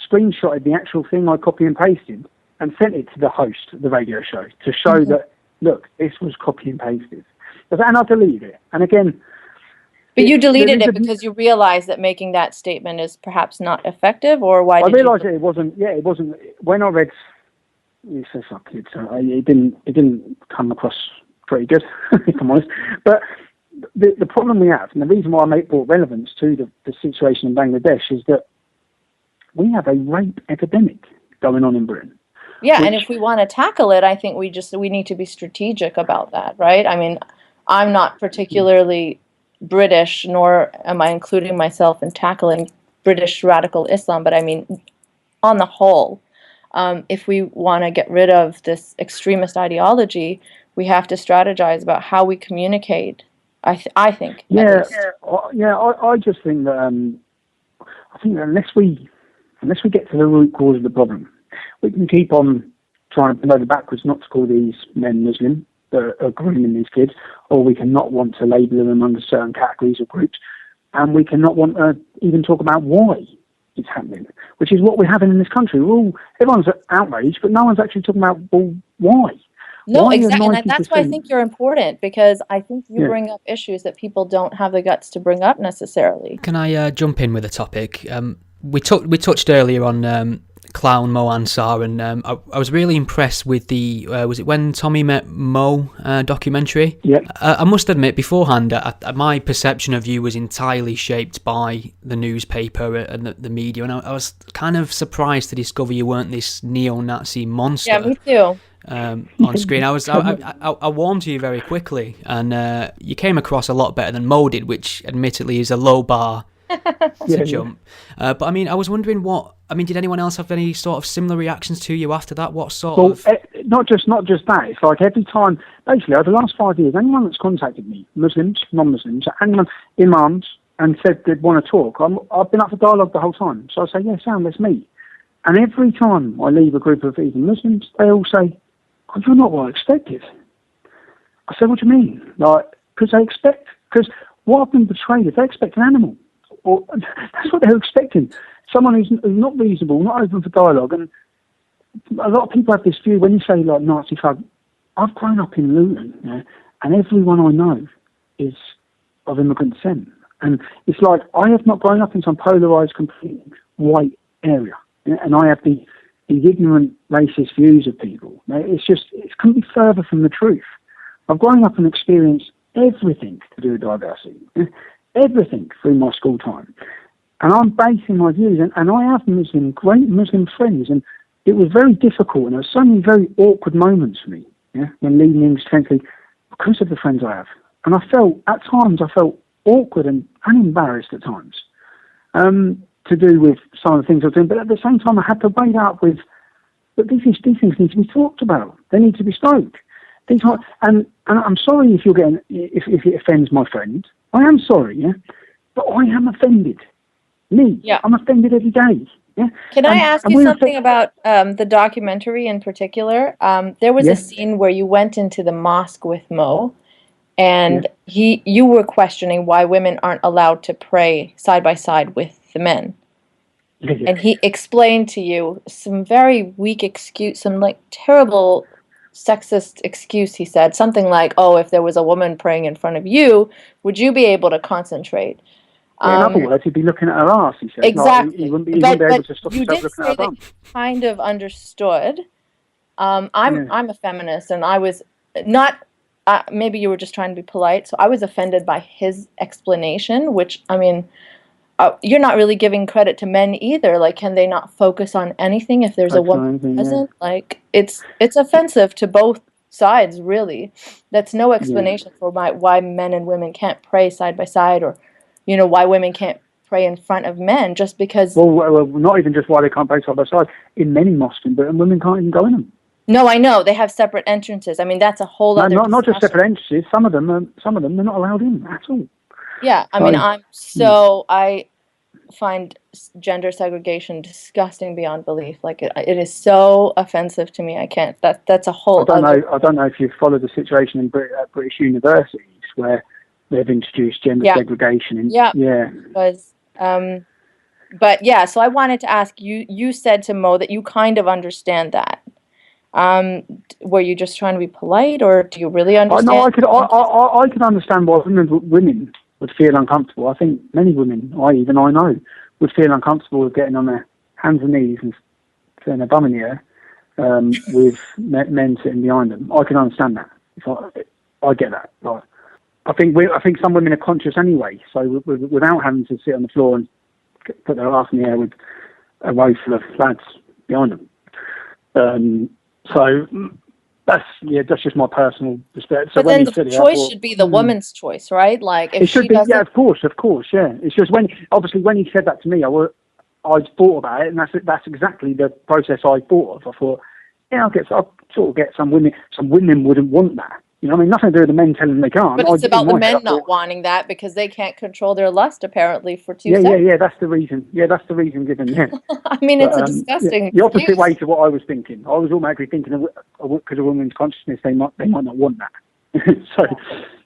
screenshotted the actual thing I copy and pasted and sent it to the host of the radio show to show that, look, this was copy and pasted. And I deleted it. And again... But you deleted it because you realized that making that statement is perhaps not effective, or why did you... I realised it wasn't... When I read... It says fuck kids, it didn't come across pretty good, if I'm honest. But the problem we have, and the reason why I brought relevance to the situation in Bangladesh is that we have a rape epidemic going on in Britain. Yeah, and if we want to tackle it, I think we need to be strategic about that, right? I mean, I'm not particularly British, nor am I including myself in tackling British radical Islam, but I mean, on the whole, if we want to get rid of this extremist ideology, we have to strategize about how we communicate, I think. I just think that unless we get to the root cause of the problem, we can keep on trying to bend over backwards not to call these men Muslim that are grooming these kids, or we can not want to label them under certain categories or groups, and we cannot want to even talk about why it's happening, which is what we're having in this country. Everyone's outraged, but no one's actually talking about, well, why? No, exactly, and that's why I think you're important, because I think you bring up issues that people don't have the guts to bring up necessarily. Can I jump in with a topic? We touched earlier on Clown Mo Ansar, and I was really impressed with the was it When Tommy Met Mo documentary? Yeah. I must admit, beforehand, my perception of you was entirely shaped by the newspaper and the media, and I was kind of surprised to discover you weren't this neo-Nazi monster. Yeah, me too. On screen, I warmed to you very quickly, and you came across a lot better than Mo did, which admittedly is a low bar to jump. But I mean, I was wondering did anyone else have any sort of similar reactions to you after that? What sort of... Not just that. It's like every time, basically over the last 5 years, anyone that's contacted me, Muslims, non-Muslims, anyone, imams, and said they'd want to talk, I've been up for dialogue the whole time. So I say, yeah, Sam, let's meet. And every time I leave a group of even Muslims, they all say, oh, you're not what I expected. I said, what do you mean? Because what I've been portrayed is they expect an animal. Or that's what they're expecting. Someone who's not reasonable, not open for dialogue. And a lot of people have this view when you say like Nazi thug. I've grown up in Luton, and everyone I know is of immigrant descent. And it's like, I have not grown up in some polarised, completely white area. And I have these ignorant, racist views of people. It couldn't be further from the truth. I've grown up and experienced everything to do with diversity. Everything through my school time. And I'm basing my views, and I have great Muslim friends, and it was very difficult, and there were so many very awkward moments for me, when leading English potentially, because of the friends I have. And at times I felt awkward and embarrassed at times, to do with some of the things I was doing, but at the same time I had to weigh that up with, but these things need to be talked about. They need to be spoke. And I'm sorry if if it offends my friend. I am sorry, but I am offended. I'm offended every day. Yeah. Can I ask you something about the documentary in particular? There was a scene where you went into the mosque with Mo, and you were questioning why women aren't allowed to pray side by side with the men. Yeah. And he explained to you some very weak excuse, some like terrible sexist excuse. He said something like, "Oh, if there was a woman praying in front of you, would you be able to concentrate?" In other words, he'd be looking at her ass, he said. Exactly. Like, he wouldn't be able to stop you himself did looking say at her that bum. you kind of understood. I'm a feminist, and I was not. Maybe you were just trying to be polite. So I was offended by his explanation, which, I mean, you're not really giving credit to men either. Like, can they not focus on anything if there's a woman present? Yeah. Like, it's offensive to both sides, really. That's no explanation for why men and women can't pray side by side, or, why women can't pray in front of men just because. Well, not even just why they can't pray side by side. In many mosques, but women can't even go in them. No, I know they have separate entrances. I mean, that's a whole other. Not just separate entrances. Some of them they're not allowed in at all. Yeah, I mean, I find gender segregation disgusting beyond belief. Like it is so offensive to me. I can't. That's a whole. I don't know if you've followed the situation in British universities where they've introduced gender segregation. But yeah, so I wanted to ask you. You said to Mo that you kind of understand that. Were you just trying to be polite, or do you really understand? No, I could understand why women would feel uncomfortable. I think many women, I know, would feel uncomfortable with getting on their hands and knees and turning their bum in the air with men sitting behind them. I can understand that. I get that. Like, I think some women are conscious anyway, so without having to sit on the floor and put their ass in the air with a row full of lads behind them. So that's just my personal perspective. But then the choice should be the woman's choice, right? Like if it should be, of course, yeah. It's just when he said that to me, I thought about it, and that's exactly the process I thought of. I thought, I'll sort of get some women. Some women wouldn't want that. I mean, nothing to do with the men telling them they can't. But it's about the men not wanting that because they can't control their lust, apparently, for 2 seconds. Yeah, that's the reason. Yeah, that's the reason given, yeah. I mean, it's a disgusting the opposite way to what I was thinking. I was automatically thinking, because of women's consciousness, they might not want that. So,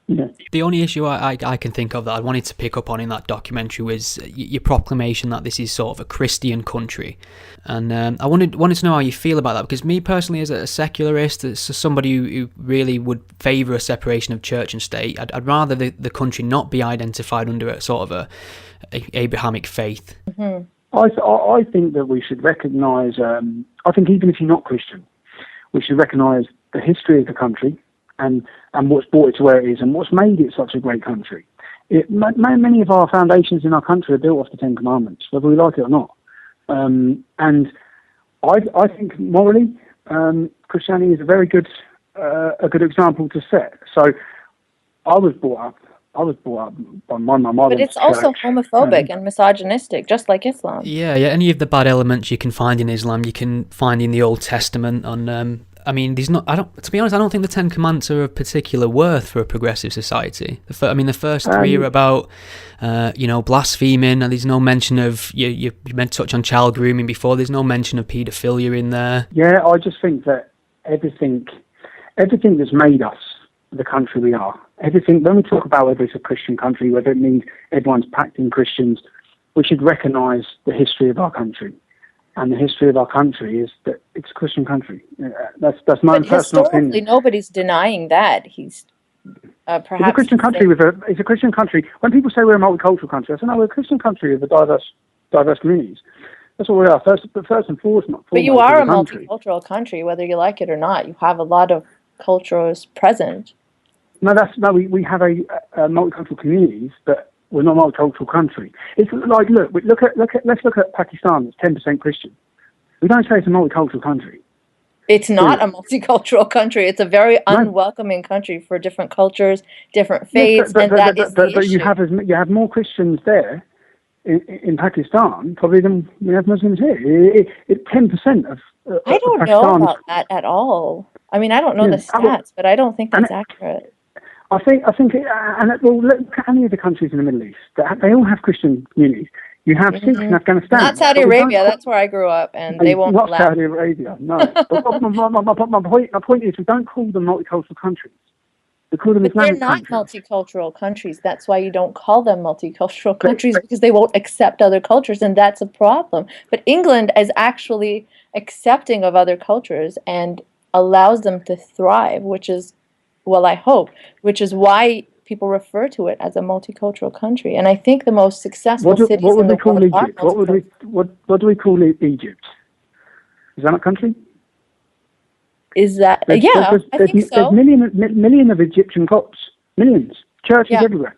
yeah. The only issue I can think of that I wanted to pick up on in that documentary was your proclamation that this is sort of a Christian country. And I wanted to know how you feel about that, because me personally, as a secularist, as somebody who really would favour a separation of church and state, I'd rather the country not be identified under a sort of a Abrahamic faith. Mm-hmm. I think that we should recognise, I think even if you're not Christian, we should recognise the history of the country and what's brought it to where it is and what's made it such a great country. Many of our foundations in our country are built off the Ten Commandments, whether we like it or not. And I think morally, Christianity is a very good example to set. So I was brought up by my mum. But it's also homophobic and misogynistic, just like Islam. Yeah. Any of the bad elements you can find in Islam, you can find in the Old Testament. I mean, to be honest, I don't think the Ten Commandments are of particular worth for a progressive society. The first three are about, blaspheming, and there's no mention of, you meant to touch on child grooming before, there's no mention of paedophilia in there. Yeah, I just think that everything that's made us the country we are, when we talk about whether it's a Christian country, whether it means everyone's packed in Christians, we should recognise the history of our country. And the history of our country is that it's a Christian country. That's my personal opinion. Nobody's denying that. It's a perhaps Christian country it's a Christian country. When people say we're a multicultural country, I say no, we're a Christian country with diverse communities. That's what we are. First and foremost. But you are a multicultural country, whether you like it or not. You have a lot of cultures present. No, we have a multicultural communities, but we're not a multicultural country. It's like let's look at Pakistan. It's 10% Christian. We don't say it's a multicultural country. It's not a multicultural country. It's a very unwelcoming country for different cultures, different faiths, and that is the issue. But you have more Christians there in Pakistan probably than we have Muslims here. It's 10% of. I don't know about that at all. I mean, I don't know the stats, but I don't think that's accurate. I think, look at any of the countries in the Middle East. They all have Christian communities. You have Sikhs in Afghanistan. Not Saudi Arabia. That's where I grew up, and they won't allow. Not Saudi Arabia, no. But my point is, we don't call them multicultural countries. We call them Islamic countries. They're not multicultural countries. That's why you don't call them multicultural countries, because they won't accept other cultures, and that's a problem. But England is actually accepting of other cultures and allows them to thrive, which is, well, I hope, which is why people refer to it as a multicultural country. And I think the most successful cities in the world are multicultural. What do we call Egypt? Is that a country? Is that I think so. There's million of Egyptian Copts, millions, churches everywhere.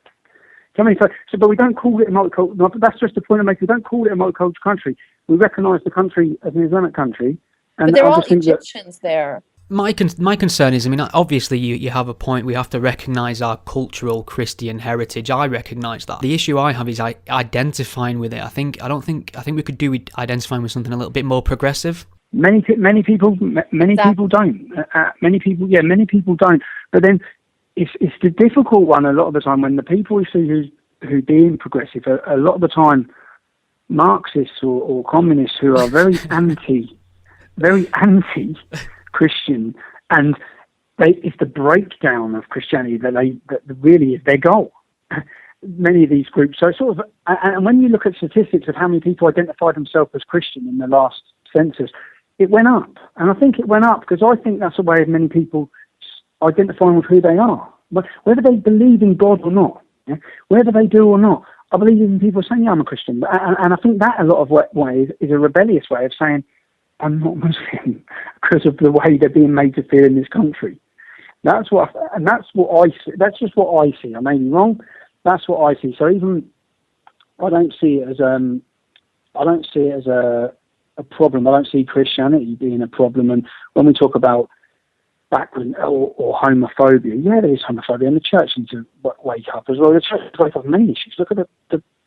But we don't call it a multicultural. That's just the point I'm making. We don't call it a multicultural country. We recognise the country as an Islamic country. But they're all Egyptians there. My concern is, I mean, obviously you have a point. We have to recognise our cultural Christian heritage. I recognise that. The issue I have is identifying with it. I think we could do with identifying with something a little bit more progressive. Many people don't. Many people don't. But then it's the difficult one a lot of the time when the people we see who being progressive are a lot of the time Marxists or communists who are very anti-Christian, and it's the breakdown of Christianity that really is their goal. Many of these groups, so sort of, and when you look at statistics of how many people identify themselves as Christian in the last census, it went up, and I think it went up because I think that's a way of many people identifying with who they are, but whether they believe in God or not, whether they do or not. I believe in people saying, yeah, I'm a Christian, and I think that a lot of ways is a rebellious way of saying, I'm not Muslim because of the way they're being made to feel in this country. That's what I see. That's just what I see. I may be wrong. That's what I see. So even I don't see it as a problem. I don't see Christianity being a problem. And when we talk about backward or homophobia, yeah, there is homophobia, and the church needs to wake up as well. The church needs to wake up on many issues. Look at the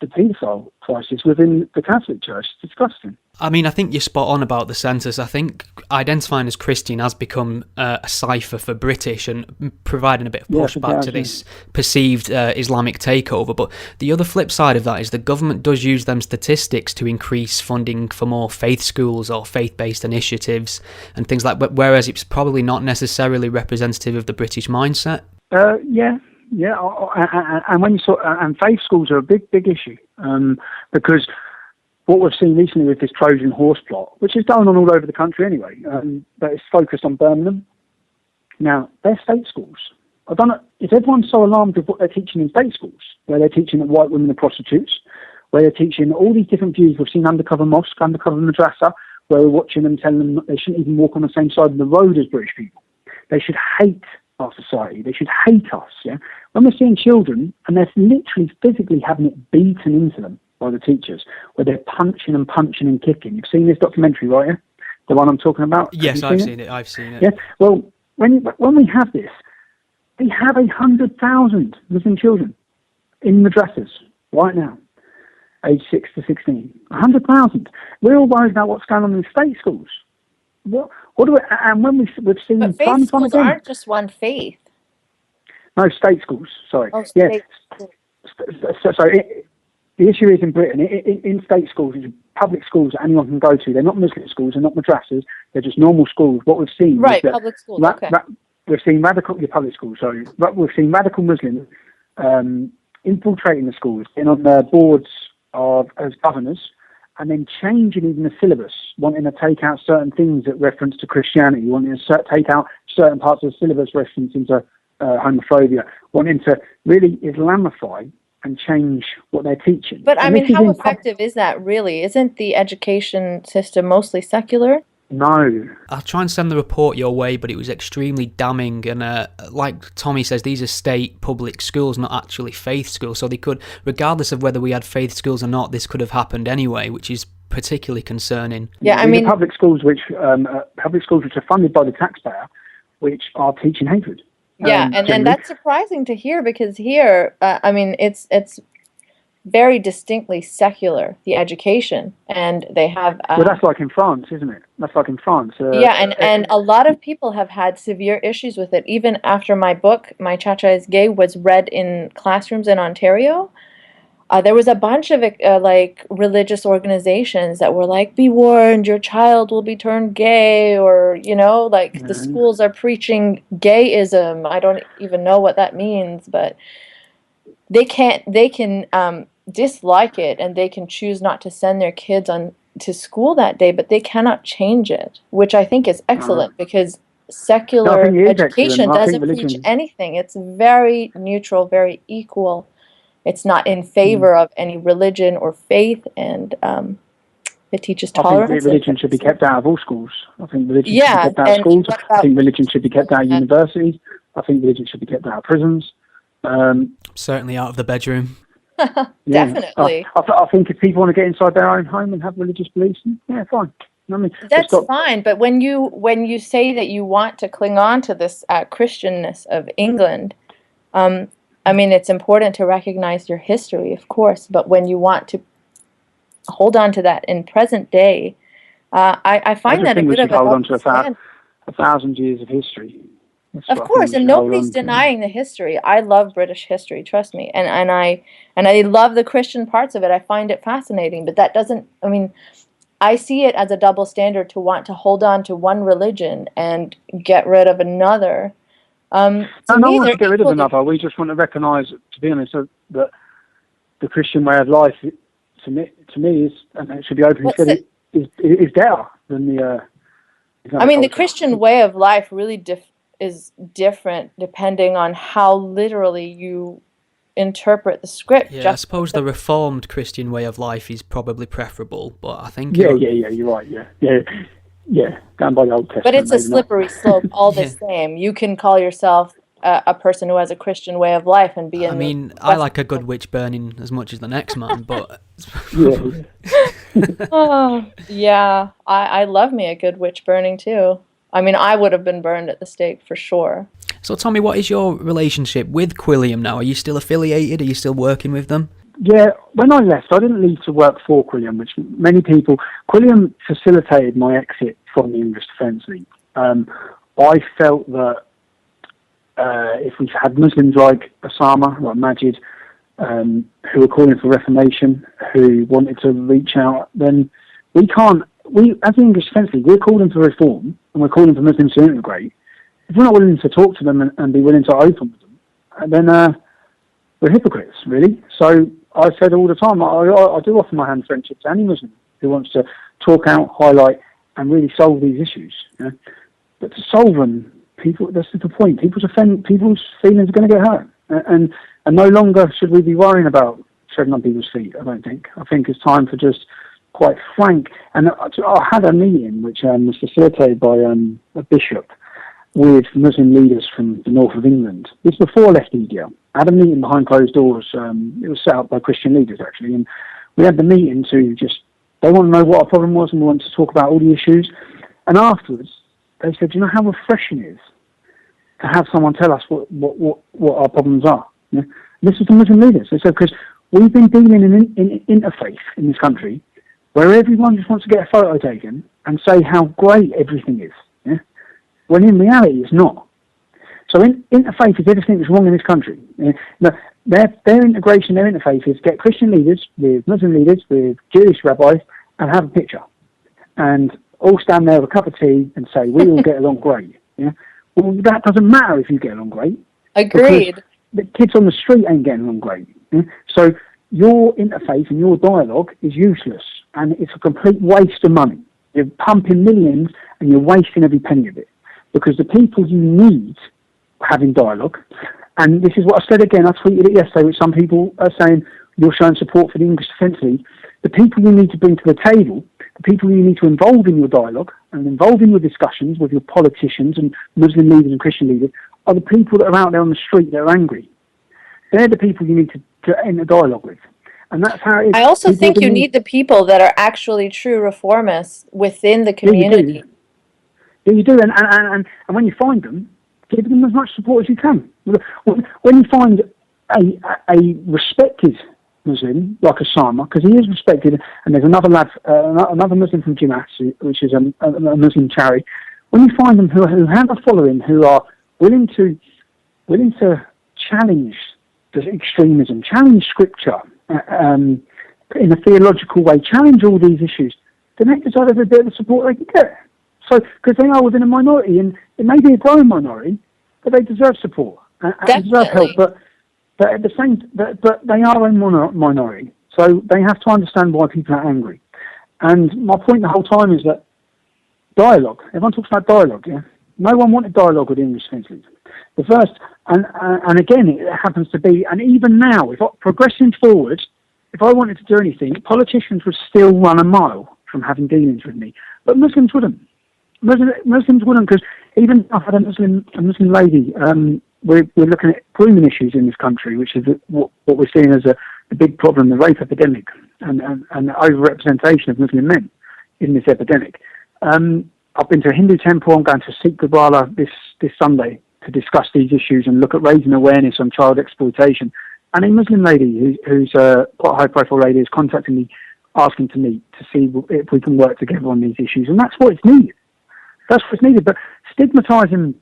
paedophile crisis within the Catholic Church. It's disgusting. I mean, I think you're spot on about the census. I think identifying as Christian has become a cipher for British and providing a bit of pushback to this perceived Islamic takeover. But the other flip side of that is the government does use them statistics to increase funding for more faith schools or faith-based initiatives and things like that, whereas it's probably not necessarily representative of the British mindset. Yeah, and when you and faith schools are a big issue because what we've seen recently with this Trojan horse plot, which is going on all over the country anyway, but it's focused on Birmingham. Now, they're state schools. I don't know, is everyone so alarmed with what they're teaching in state schools, where they're teaching that white women are prostitutes, where they're teaching all these different views? We've seen undercover mosque, undercover madrasa, where we're watching them telling them that they shouldn't even walk on the same side of the road as British people. They should hate our society. They should hate us, yeah? When we're seeing children, and they're literally physically having it beaten into them by the teachers, where they're punching and kicking. You've seen this documentary, right? Yeah? The one I'm talking about? Yes, I've seen it. I've seen it. Yeah. Well, when we have this, we have 100,000 Muslim children in madrasas right now, aged 6 to 16. 100,000. We're all worried about what's going on in state schools. What do we? And when we've seen, but faith schools aren't just one faith. No, state schools. Sorry. Oh, state schools. So the issue is in Britain, in state schools, it's public schools that anyone can go to. They're not Muslim schools, they're not madrasas, they're just normal schools. What we've seen is that public schools, we've seen public schools, sorry. We've seen radical Muslims infiltrating the schools, getting on the boards as governors, and then changing even the syllabus, wanting to take out certain things that reference to Christianity, wanting to take out certain parts of the syllabus referencing to homophobia, wanting to really Islamify and change what they're teaching. But I And mean, this is how in effective is that really? Isn't the education system mostly secular? No. I'll try and send the report your way, but it was extremely damning. And like Tommy says, these are state public schools, not actually faith schools. So they could, regardless of whether we had faith schools or not, this could have happened anyway, which is particularly concerning. Yeah, I These mean, are public schools which are funded by the taxpayer, which are teaching hatred. yeah, and generally. that's surprising to hear, because here, I mean, it's very distinctly secular, the education, and they have Well, that's like in France, isn't it? That's like in France. yeah, and a lot of people have had severe issues with it. Even after my book, My Chacha is Gay, was read in classrooms in Ontario, there was a bunch of like religious organizations that were like, "Be warned, your child will be turned gay," or like the schools are preaching gayism. I don't even know what that means, but they can dislike it, and they can choose not to send their kids to school that day, but they cannot change it, which I think is excellent, because secular education doesn't preach anything. It's very neutral, very equal. It's not in favor of any religion or faith, and it teaches tolerance. I think religion should be kept out of all schools. I think religion should be kept out of schools. I think religion should be kept out of universities. I think religion should be kept out of prisons. Certainly out of the bedroom. Definitely. I think if people want to get inside their own home and have religious beliefs, yeah, fine. I mean, that's fine. But when you say that you want to cling on to this Christianness of England, I mean, it's important to recognize your history, of course. But when you want to hold on to that in present day, I find that a bit of a hold on to 1,000 years of history. Of course, and nobody's denying the history. I love British history, trust me, and I love the Christian parts of it. I find it fascinating, but that doesn't. I mean, I see it as a double standard to want to hold on to one religion and get rid of another. No one wants to get rid of another. We just want to recognise, to be honest, that the Christian way of life, to me is, and it should be open, is better than the. I mean, the Christian way of life really is different depending on how literally you interpret the script. Yeah, I suppose the Reformed Christian way of life is probably preferable, but I think... Yeah, you're right, yeah, down by the Old Testament. But it's a slippery slope all the same. You can call yourself a person who has a Christian way of life and be in... I mean, I like a good witch burning as much as the next man, but... Oh, yeah, I love me a good witch burning too. I mean, I would have been burned at the stake for sure. So, Tommy, what is your relationship with Quilliam now? Are you still affiliated? Are you still working with them? Yeah, when I left, I didn't leave to work for Quilliam, which many people... Quilliam facilitated my exit from the English Defence League. I felt that if we had Muslims like Osama, like Majid, who were calling for reformation, who wanted to reach out, then we can't... as the English Defence League, we're calling for reform, and we're calling for Muslims to integrate. If we're not willing to talk to them and be willing to open with them, then we're hypocrites, really. So I said all the time, I do offer my hand friendship to any Muslim who wants to talk out, highlight, and really solve these issues. You know? But to solve them, that's the point. People's feelings are going to get hurt. And no longer should we be worrying about treading on people's feet, I don't think. I think it's time for just quite frank. And I had a meeting which was facilitated by a bishop with Muslim leaders from the north of England. This was before I left India. I had a meeting behind closed doors. It was set up by Christian leaders, actually. And we had the meeting they want to know what our problem was, and we wanted to talk about all the issues. And afterwards, they said, you know how refreshing it is to have someone tell us what our problems are. You know? This is the Muslim leaders. They said, because we've been dealing in interfaith in this country, where everyone just wants to get a photo taken and say how great everything is, yeah? When in reality it's not. So interfaith is everything that's wrong in this country. Yeah? Their integration, their interfaith is get Christian leaders with Muslim leaders with Jewish rabbis and have a picture. And all stand there with a cup of tea and say, we all get along great. Yeah? Well, that doesn't matter if you get along great. Agreed. The kids on the street ain't getting along great. Yeah? So your interfaith and your dialogue is useless. And it's a complete waste of money. You're pumping millions and you're wasting every penny of it. Because the people you need having dialogue. And this is what I said again, I tweeted it yesterday, which some people are saying, you're showing support for the English Defence League. The people you need to bring to the table, the people you need to involve in your dialogue and involve in your discussions with your politicians and Muslim leaders and Christian leaders are the people that are out there on the street that are angry. They're the people you need to enter dialogue with. And that's how it is. I also think you need the people that are actually true reformists within the community. Yeah, you do. And when you find them, give them as much support as you can. When you find a respected Muslim like Osama, because he is respected, and there's another lad, another Muslim from Jamaat, which is a Muslim charity. When you find them who have a following, who are willing to challenge the extremism, challenge scripture in a theological way, challenge all these issues, then they deserve every bit of the support they can get. So, because they are within a minority, and it may be a growing minority, but they deserve support and deserve help. But at the same, but they are a minority, so they have to understand why people are angry. And my point the whole time is that dialogue. Everyone talks about dialogue. Yeah, no one wanted dialogue with the English Defence League. The first, and again, it happens to be, and even now, progressing forward, if I wanted to do anything, politicians would still run a mile from having dealings with me, but Muslims wouldn't. Muslims wouldn't, because even I had a Muslim lady. We're looking at grooming issues in this country, which is what we're seeing as a big problem, the rape epidemic, and the overrepresentation of Muslim men in this epidemic. I've been to a Hindu temple. I'm going to Sikh Gurdwara this Sunday to discuss these issues and look at raising awareness on child exploitation. And a Muslim lady who's quite a high-profile lady is contacting me, asking to meet to see if we can work together on these issues. And that's what it's needed. That's what's needed. But stigmatising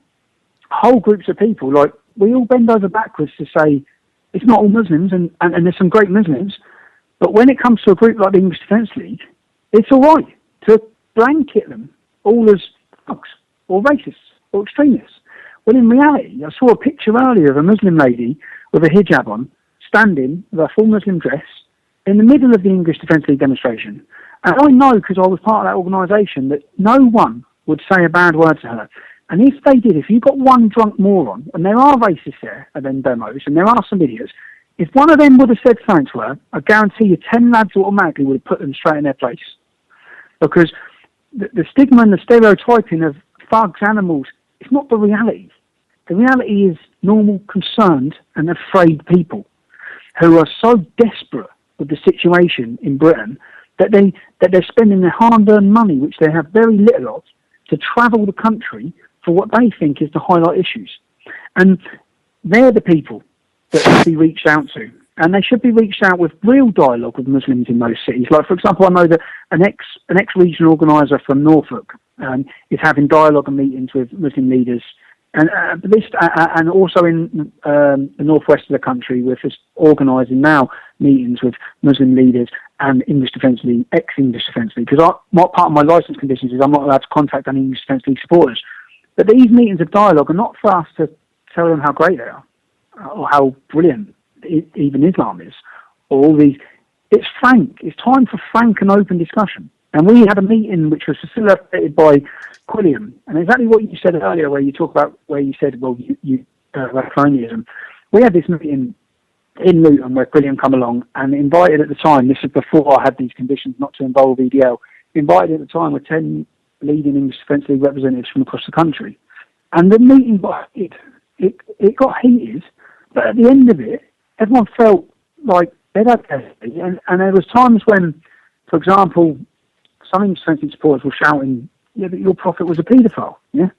whole groups of people, like, we all bend over backwards to say it's not all Muslims, and there's some great Muslims, but when it comes to a group like the English Defence League, it's all right to blanket them all as thugs or racists or extremists. Well, in reality, I saw a picture earlier of a Muslim lady with a hijab on, standing with a full Muslim dress in the middle of the English Defence League demonstration. And I know, because I was part of that organisation, that no one would say a bad word to her. And if they did, if you got one drunk moron, and there are racists there at them demos, and there are some idiots, if one of them would have said something to her, I guarantee you 10 lads automatically would have put them straight in their place. Because the stigma and the stereotyping of thugs, animals, it's not the reality. The reality is normal, concerned and afraid people who are so desperate with the situation in Britain that they're spending their hard-earned money, which they have very little of, to travel the country for what they think is to highlight issues. And they're the people that should be reached out to. And they should be reached out with real dialogue with Muslims in those cities. Like, for example, I know that an ex-regional organiser from Norfolk is having dialogue and meetings with Muslim leaders, and also in the northwest of the country, we're just organising now meetings with Muslim leaders and English Defence League, ex-English Defence League, because part of my licence conditions is I'm not allowed to contact any English Defence League supporters. But these meetings of dialogue are not for us to tell them how great they are, or how brilliant even Islam is, or all these. It's frank. It's time for frank and open discussion. And we had a meeting which was facilitated by Quilliam, and exactly what you said earlier, where you said, well, you colonialism. We had this meeting in Luton where Quilliam come along and invited at the time. This is before I had these conditions not to involve EDL. Invited at the time with 10 leading English Defence League representatives from across the country, and the meeting got heated. It got heated, but at the end of it, everyone felt like they'd had their say, and there was times when, for example, some English Defence League supporters were shouting, "Yeah, but your prophet was a paedophile." Yeah,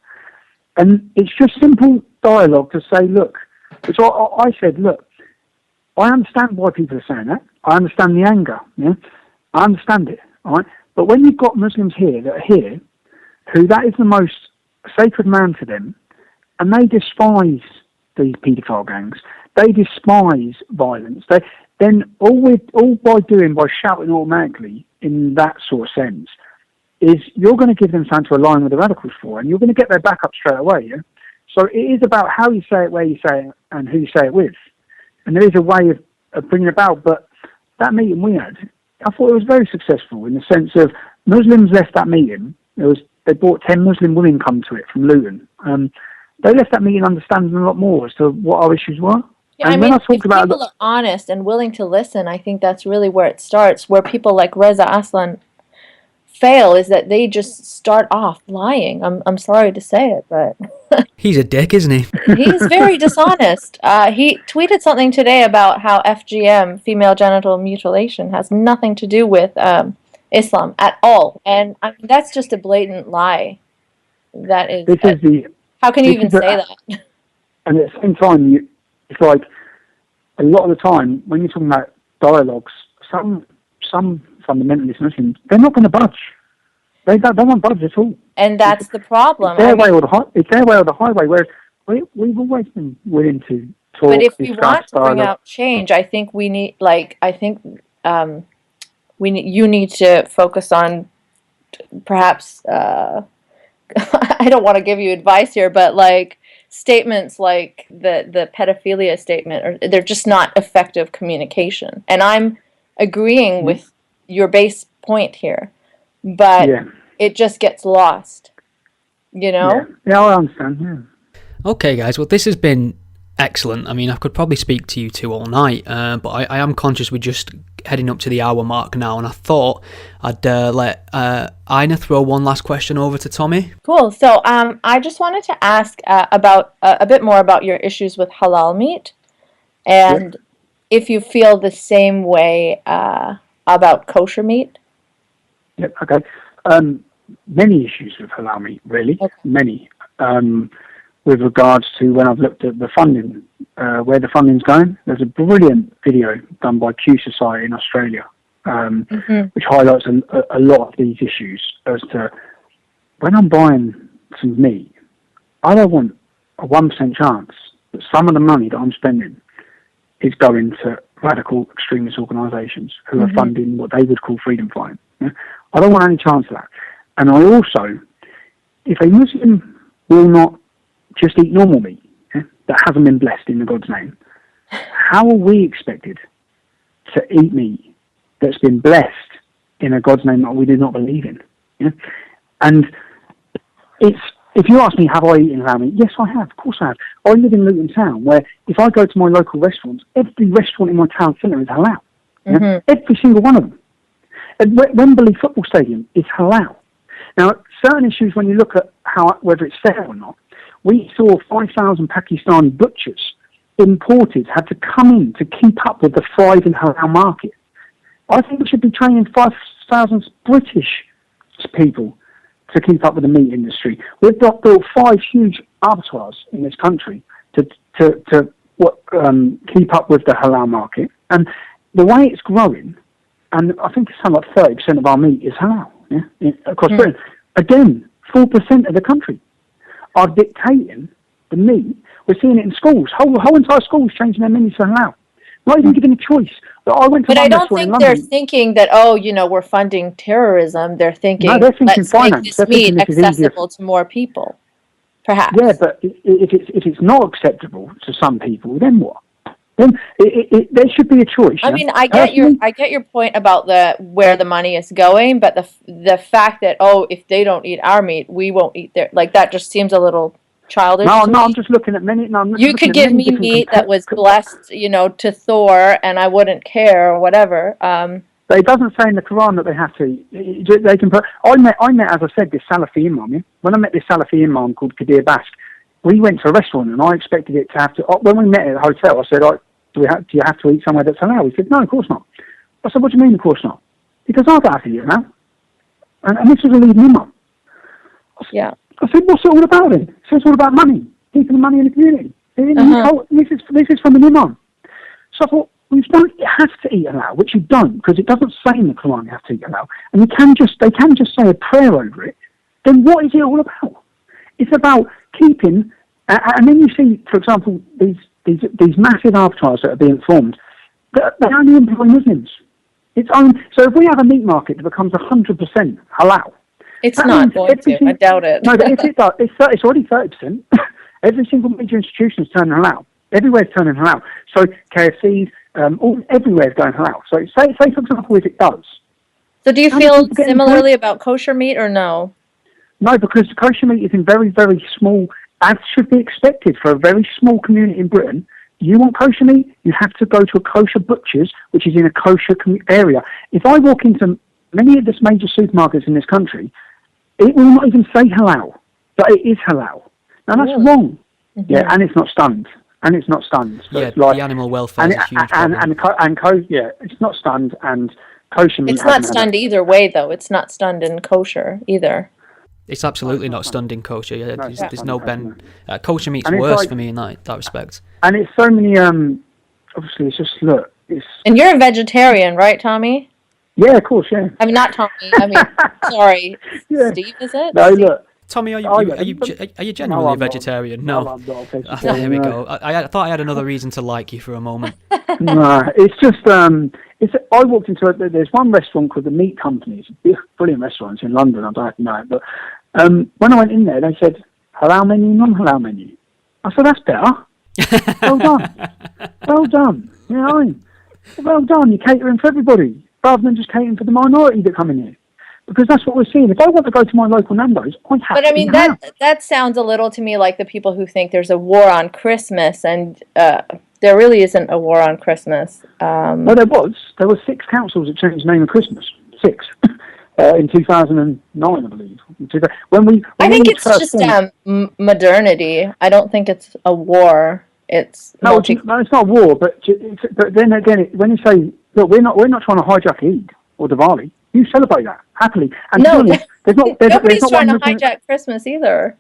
and it's just simple dialogue to say, look, which I said, look, I understand why people are saying that. I understand the anger. Yeah, I understand it. All right, but when you've got Muslims here that are here, who that is the most sacred man to them, and they despise these paedophile gangs, they despise violence. Then all by shouting automatically in that sort of sense, is you're going to give them something to align with the radicals for, and you're going to get their back up straight away. Yeah? So it is about how you say it, where you say it, and who you say it with. And there is a way of bringing it about. But that meeting we had, I thought it was very successful in the sense of Muslims left that meeting. They brought 10 Muslim women come to it from Luton. they left that meeting understanding a lot more as to what our issues were. Yeah, and I when mean, I talked if about people are honest and willing to listen, I think that's really where it starts. Where people like Reza Aslan fail is that they just start off lying. I'm sorry to say it, but He's a dick, isn't he? he's very dishonest. He tweeted something today about how FGM, female genital mutilation, has nothing to do with Islam at all, and I mean, that's just a blatant lie. That is. How can you even say that? And at the same time, it's like a lot of the time when you're talking about dialogues, some fundamentalist Muslims, they're not going to budge. They won't budge at all. And that's the problem. It's their way or the highway. Whereas we've always been willing to talk. But if we want to bring out change, I think we need, you need to focus on perhaps. I don't want to give you advice here, but like statements like the pedophilia statement, they're just not effective communication. And I'm agreeing with your base point here, but it just gets lost, you know? Yeah, I understand. Yeah. Okay, guys. Well, this has been excellent. I mean, I could probably speak to you two all night, but I am conscious we're just heading up to the hour mark now, and I thought I'd let Eiynah throw one last question over to Tommy. Cool. So I just wanted to ask about a bit more about your issues with halal meat, and if you feel the same way about kosher meat. Yep. Okay. Many issues with halal meat, really. Okay. Many. With regards to when I've looked at the funding, where the funding's going, there's a brilliant video done by Q Society in Australia, which highlights a lot of these issues as to when I'm buying some meat, I don't want a 1% chance that some of the money that I'm spending is going to radical extremist organisations who are funding what they would call freedom fighting. Yeah? I don't want any chance of that. And I also, if a Muslim will not just eat normal meat that hasn't been blessed in the God's name, how are we expected to eat meat that's been blessed in a God's name that we do not believe in? Yeah? And if you ask me, have I eaten halal meat? Yes, I have. Of course I have. I live in Luton Town, where if I go to my local restaurants, every restaurant in my town centre is halal. Yeah? Every single one of them. At Wembley Football Stadium is halal. Now, certain issues, when you look at whether it's fair or not, we saw 5,000 Pakistani butchers, imported, had to come in to keep up with the thriving halal market. I think we should be training 5,000 British people to keep up with the meat industry. We've built 5 huge abattoirs in this country to keep up with the halal market. And the way it's growing, and I think it's something like 30% of our meat is halal across Britain. Again, 4% of the country are dictating the meat. We're seeing it in schools. Whole entire schools changing their menus to halal. Not even giving a choice. But I don't think they're thinking that, we're funding terrorism. They're thinking, no, they're thinking let's finance. make this meat accessible to more people, perhaps. Yeah, but if it's not acceptable to some people, then what? Then there should be a choice. I mean, I get your point about where the money is going, but the fact that if they don't eat our meat, we won't eat their, like, that just seems a little childish. No, I'm just looking at many. No, you could give me meat that was blessed, to Thor, and I wouldn't care or whatever. But it doesn't say in the Quran that they have to. They can put. I met, as I said, this Salafi imam. Yeah? When I met this Salafi imam called Kadir Bask, we went to a restaurant and I expected it to have to. When we met at a hotel, I said, do you have to eat somewhere that's halal? He said, no, of course not. I said, what do you mean, of course not? Because I don't have to eat halal. And this was a leading imam. I said, what's it all about then? He said, it's all about money, keeping the money in the community. This is from an imam. So I thought, well, you don't have to eat halal, which you don't, because it doesn't say in the Quran you have to eat halal. And they can just say a prayer over it. Then what is it all about? It's about keeping, and then you see, for example, these massive avatars that are being formed, they only employ Muslims. So if we have a meat market that becomes 100% halal, it's not going to. I doubt it. No, but if it does, it's already 30%. Every single major institution is turning halal. Everywhere's turning halal. So KFCs, everywhere's going halal. So say for example, if it does. So do you feel similarly about kosher meat or no? No, because kosher meat is in very, very small as should be expected for a very small community in Britain. You want kosher meat, you have to go to a kosher butcher's, which is in a kosher area. If I walk into many of the major supermarkets in this country, it will not even say halal, but it is halal. Now that's wrong. Mm-hmm. Yeah, and it's not stunned. So yeah, it's like, the animal welfare is a huge problem. It's not stunned, and kosher meat. It's not stunned either way, though. It's not stunned in kosher either. It's absolutely not stunned in kosher. Yeah, No, there's no bend. Kosher meat's And it's worse like- for me in that respect. And it's so many. Obviously, it's just look. It's And you're a vegetarian, right, Tommy? yeah, of course, yeah. I mean, not Tommy. I mean, sorry, Yeah. Steve, is it? No, Steve? look. Tommy, are you genuinely a I'm not. vegetarian? No, No. I'm not a vegetarian. There we no. go. I thought I had another reason to like you for a moment. No, it's just I walked into there's one restaurant called the Meat Company. It's a brilliant restaurant. It's in London. I don't have to know it, but when I went in there, they said halal menu, non-halal menu. I said that's better. Well done, well done. You know what I mean? Well done. You're catering for everybody rather than just catering for the minority that come in here. Because that's what we're seeing. If I want to go to my local Nando's, I have But I mean, to. that sounds a little to me like the people who think there's a war on Christmas, and there really isn't a war on Christmas. Well, there were 6 councils that changed the name of Christmas. 6 in 2009, I believe. I think it's just modernity. I don't think it's a war. It's no, it's not a war. But then again, when you say, look, we're not trying to hijack Eid or Diwali. You celebrate that happily. And no, nobody's trying to hijack Christmas either.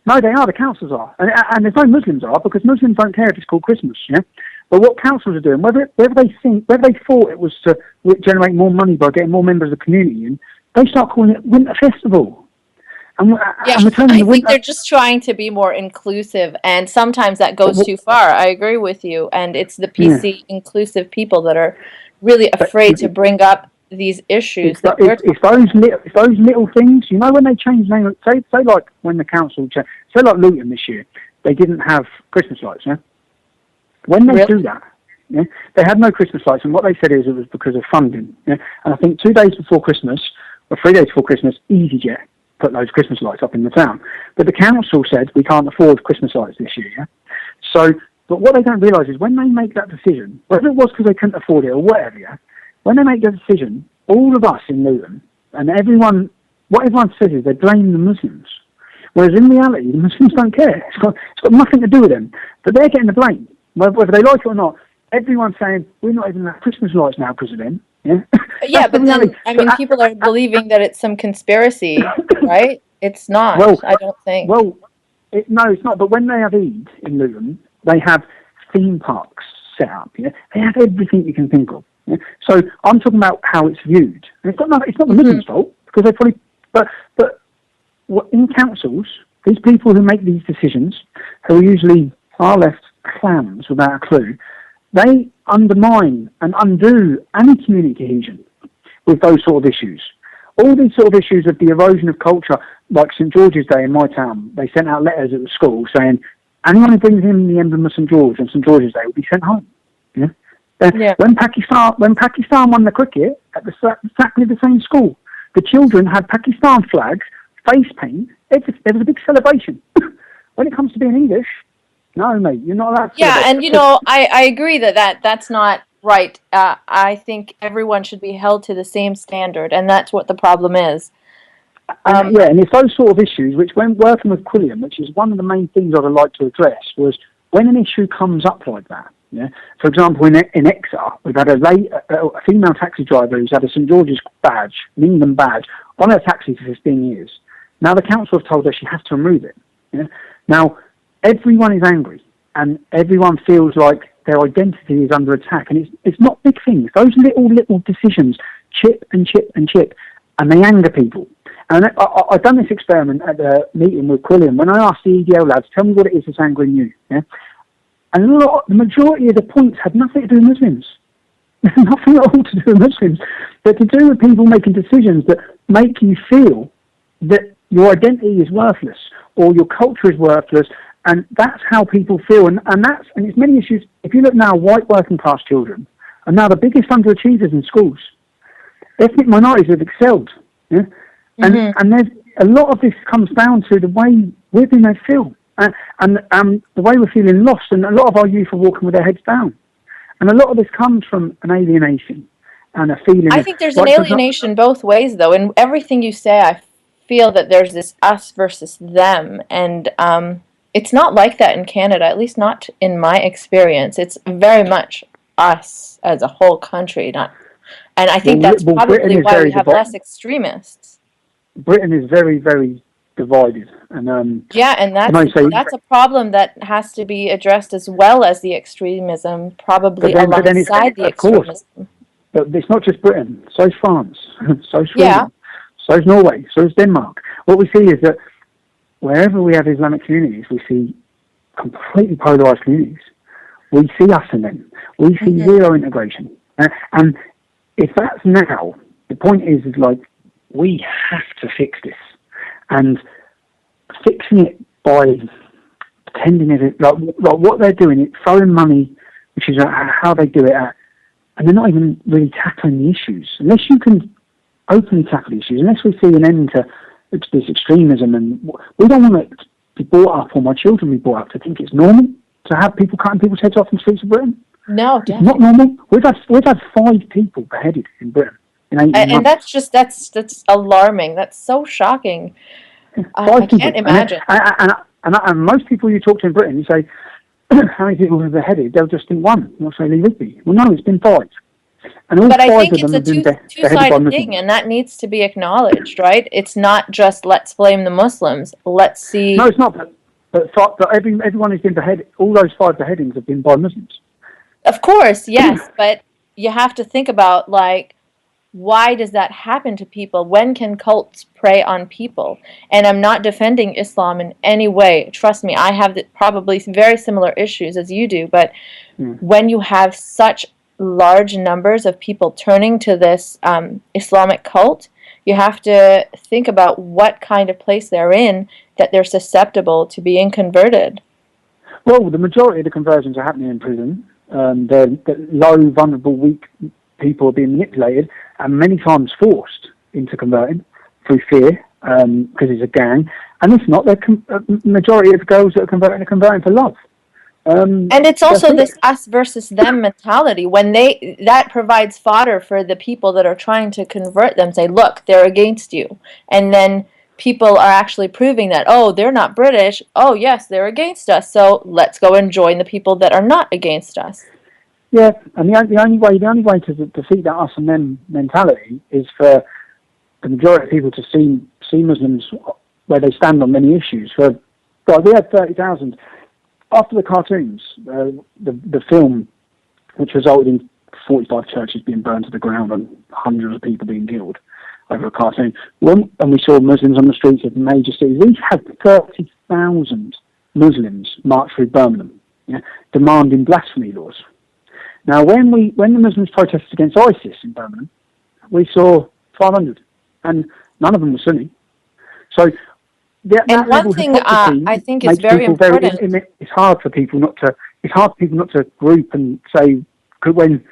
No, they are. The councils are, and there's no Muslims are, because Muslims don't care if it's called Christmas. Yeah, but what councils are doing, whether they thought it was to generate more money by getting more members of the community in, they start calling it Winter Festival. And we're turning I think they're just trying to be more inclusive, and sometimes that goes too far. I agree with you, and it's the PC inclusive people that are really afraid to bring up these issues. It's those little things, you know, when they change name. Say like when the council say like Luton this year, they didn't have Christmas lights. Yeah, when they do that, yeah, they had no Christmas lights, and what they said is it was because of funding. Yeah, and I think 2 days before Christmas or 3 days before Christmas, EasyJet put those Christmas lights up in the town, but the council said we can't afford Christmas lights this year. Yeah, so but what they don't realise is when they make that decision, whether it was because they couldn't afford it or whatever, yeah. When they make that decision, all of us in Luton and what everyone says is they blame the Muslims. Whereas in reality, the Muslims don't care. It's got nothing to do with them. But they're getting the blame. Whether they like it or not, everyone's saying, we're not even at Christmas lights now because of them. Yeah, yeah, but then, I mean, people are believing that it's some conspiracy, right? It's not, I don't think. Well, no, it's not. But when they have Eid in Luton, they have theme parks set up. Yeah? They have everything you can think of. Yeah? So I'm talking about how it's viewed. And it's not the Muslims' fault, because they probably... But in councils, these people who make these decisions, who are usually far-left clams without a clue, they undermine and undo any community cohesion with those sort of issues. All these sort of issues of the erosion of culture, like St George's Day in my town, they sent out letters at the school saying, anyone who brings in the emblem of St George on St George's Day will be sent home. Yeah? When Pakistan won the cricket at exactly the same school, the children had Pakistan flags, face paint. There was a big celebration. When it comes to being English, no, mate, you're not allowed to. Yeah, and I agree that's not right. I think everyone should be held to the same standard, and that's what the problem is. And it's those sort of issues which, when working with Quilliam, which is one of the main things I'd like to address, was when an issue comes up like that. Yeah. For example, in Exeter, we've had a female taxi driver who's had a St George's badge, an England badge, on her taxi for 15 years. Now the council have told her she has to remove it. Yeah? Now, everyone is angry, and everyone feels like their identity is under attack, and it's not big things. Those little decisions chip and chip and chip, and they anger people. And I've done this experiment at the meeting with Quilliam. When I asked the EDL lads, tell me what it is that's angering you. Yeah? And the majority of the points had nothing to do with Muslims. Nothing at all to do with Muslims, but to do with people making decisions that make you feel that your identity is worthless or your culture is worthless, and that's how people feel. And it's many issues. If you look now, white working class children are now the biggest underachievers in schools. Ethnic minorities have excelled. Yeah? And there's a lot of this comes down to the way women they feel. And the way we're feeling lost, and a lot of our youth are walking with their heads down. And a lot of this comes from an alienation and a feeling. I think there's an alienation both ways, though. In everything you say, I feel that there's this us versus them, and it's not like that in Canada, at least not in my experience. It's very much us as a whole country, and I think that's probably why we have less extremists. Britain is very, very divided, and yeah, and that's a problem that has to be addressed as well as the extremism, probably alongside the extremism. But it's not just Britain. So's France, so's Sweden, yeah. so's Norway, so's Denmark. What we see is that wherever we have Islamic communities, we see completely polarised communities. We see us in them. We see zero integration. And if that's now, the point is like, we have to fix this. And fixing it by pretending it, like what they're doing, it's throwing money, which is how they do it, and they're not even really tackling the issues. Unless you can openly tackle the issues, unless we see an end to this extremism, and we don't want to be brought up, or my children be brought up, to think it's normal to have people cutting people's heads off in the streets of Britain. No, definitely. It's not normal. We've had 5 people beheaded in Britain. And that's alarming. That's so shocking. I can't imagine. And most people you talk to in Britain, you say, how many people have been beheaded? They'll just think 1. They'll say Lee Rigby. Well, no, it's been 5. And all but 5 I think of them it's a have two-sided thing, and that needs to be acknowledged, right? It's not just let's blame the Muslims. Let's see. No, it's not. But everyone who's been beheaded, all those 5 beheadings have been by Muslims. Of course, yes, but you have to think about, like, why does that happen to people? When can cults prey on people? And I'm not defending Islam in any way. Trust me, I have probably very similar issues as you do. But when you have such large numbers of people turning to this Islamic cult, you have to think about what kind of place they're in, that they're susceptible to being converted. Well, the majority of the conversions are happening in prison. The low, vulnerable, weak people are being manipulated and many times forced into converting through fear, because it's a gang. And if not, the majority of girls that are converting for love. And it's also this us versus them mentality. When that provides fodder for the people that are trying to convert them, say, look, they're against you. And then people are actually proving that, oh, they're not British. Oh, yes, they're against us. So let's go and join the people that are not against us. Yeah, and the only way to defeat that us and them mentality is for the majority of people to see Muslims where they stand on many issues. We had 30,000 after the cartoons, the film, which resulted in 45 churches being burned to the ground and hundreds of people being killed over a cartoon. And we saw Muslims on the streets of major cities. We had 30,000 Muslims march through Birmingham, demanding blasphemy laws. Now, when the Muslims protested against ISIS in Birmingham, we saw 500, and none of them were Sunni. So, and one thing I think is very important. It's hard for people not to group and say, when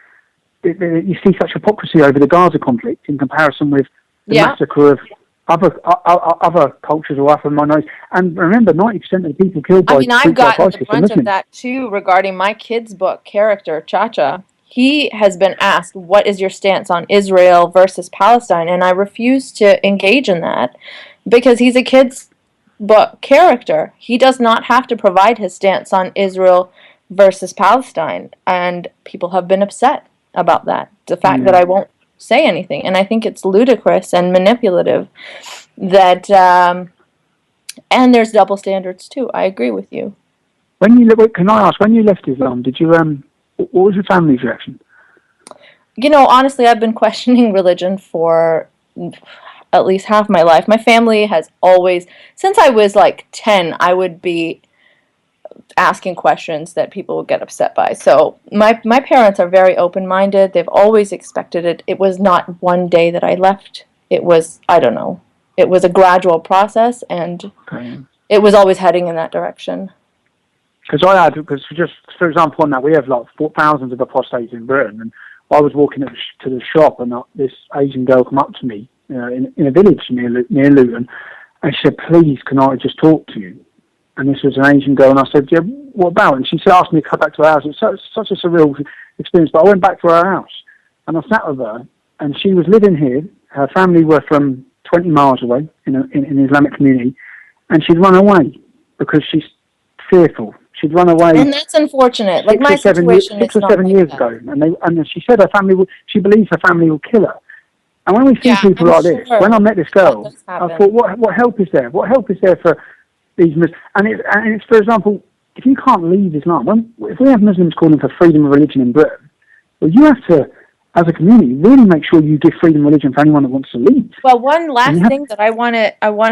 you see such hypocrisy over the Gaza conflict in comparison with the massacre of other cultures or other minorities. And remember, 90% of the people killed by I've gotten the brunt of that too regarding my kid's book character, Chacha. He has been asked, what is your stance on Israel versus Palestine? And I refuse to engage in that because he's a kid's book character. He does not have to provide his stance on Israel versus Palestine. And people have been upset about that. The fact that I won't say anything. And I think it's ludicrous and manipulative that, and there's double standards too. I agree with you. Can I ask, when you left Islam, did you, what was your family's reaction? Honestly, I've been questioning religion for at least half my life. My family has always, since I was like 10, I would be asking questions that people would get upset by. So my parents are very open-minded. They've always expected it. It was not one day that I left. It was, I don't know, it was a gradual process, and it was always heading in that direction. Because just for example on that, we have like thousands of apostates in Britain, and I was walking to the shop, and this Asian girl came up to me in a village near Luton, and she said, "Please, can I just talk to you?" and this was an Asian girl, and I said, yeah, what about? And she asked me to come back to her house. It was such a surreal experience, but I went back to her house, and I sat with her, and she was living here. Her family were from 20 miles away in an Islamic community, and she'd run away because she's fearful. She'd run away. And that's unfortunate. Like my situation is 6 or 7 years ago, and she said she believes her family will kill her. And when we see people like this, when I met this girl, I thought, what help is there? What help is there for these Muslims? And it's, for example, if you can't leave Islam, if we have Muslims calling for freedom of religion in Britain, well, you have to, as a community, really make sure you give freedom of religion for anyone that wants to leave. Well, one last thing that I want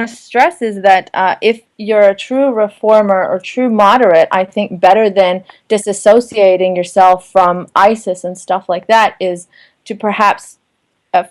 to stress is that if you're a true reformer or true moderate, I think better than disassociating yourself from ISIS and stuff like that is to perhaps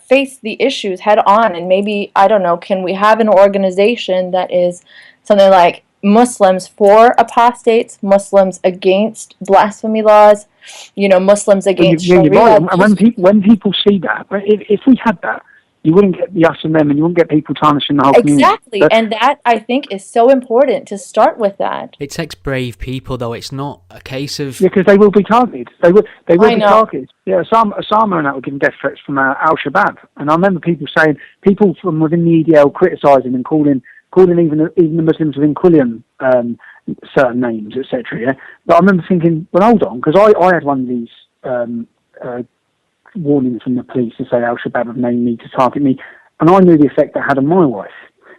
face the issues head on. And maybe, I don't know, can we have an organization that is something like Muslims for apostates, Muslims against blasphemy laws, Muslims against Sharia. Right. And when people see that, if we had that, you wouldn't get the us and them, and you wouldn't get people tarnishing the whole community. Exactly, and that, I think, is so important to start with that. It takes brave people, though. It's not a case of... Yeah, because they will be targeted. They will be targeted. Yeah, Osama and that were given death threats from Al-Shabaab. And I remember people from within the EDL criticising and calling even the Muslims within Quilliam certain names, etc. Yeah, but I remember thinking, well, hold on, because I had one of these warnings from the police to say Al-Shabaab have named me to target me, and I knew the effect that had on my wife.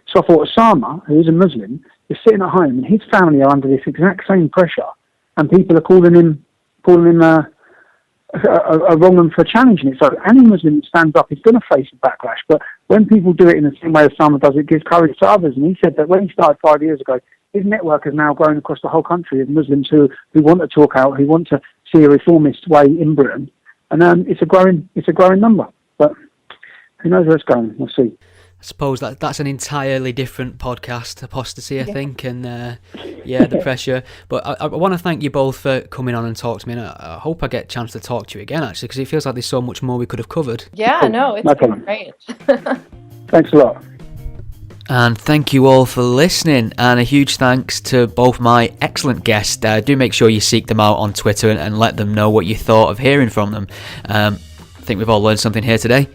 So I thought, Osama, who is a Muslim, is sitting at home, and his family are under this exact same pressure, and people are calling him a wrong one for challenging it. So any Muslim that stands up is going to face a backlash. But when people do it in the same way Osama does, it gives courage to others. And he said that when he started 5 years ago, his network has now grown across the whole country of Muslims who want to talk out, who want to see a reformist way in Britain. And it's a growing number. But who knows where it's going? We'll see. I suppose that's an entirely different podcast, apostasy, I think, and the pressure. But I want to thank you both for coming on and talk to me, and I hope I get a chance to talk to you again, actually, because it feels like there's so much more we could have covered. Yeah, no, it's been great. Thanks a lot. And thank you all for listening, and a huge thanks to both my excellent guests. Do make sure you seek them out on Twitter and let them know what you thought of hearing from them. I think we've all learned something here today.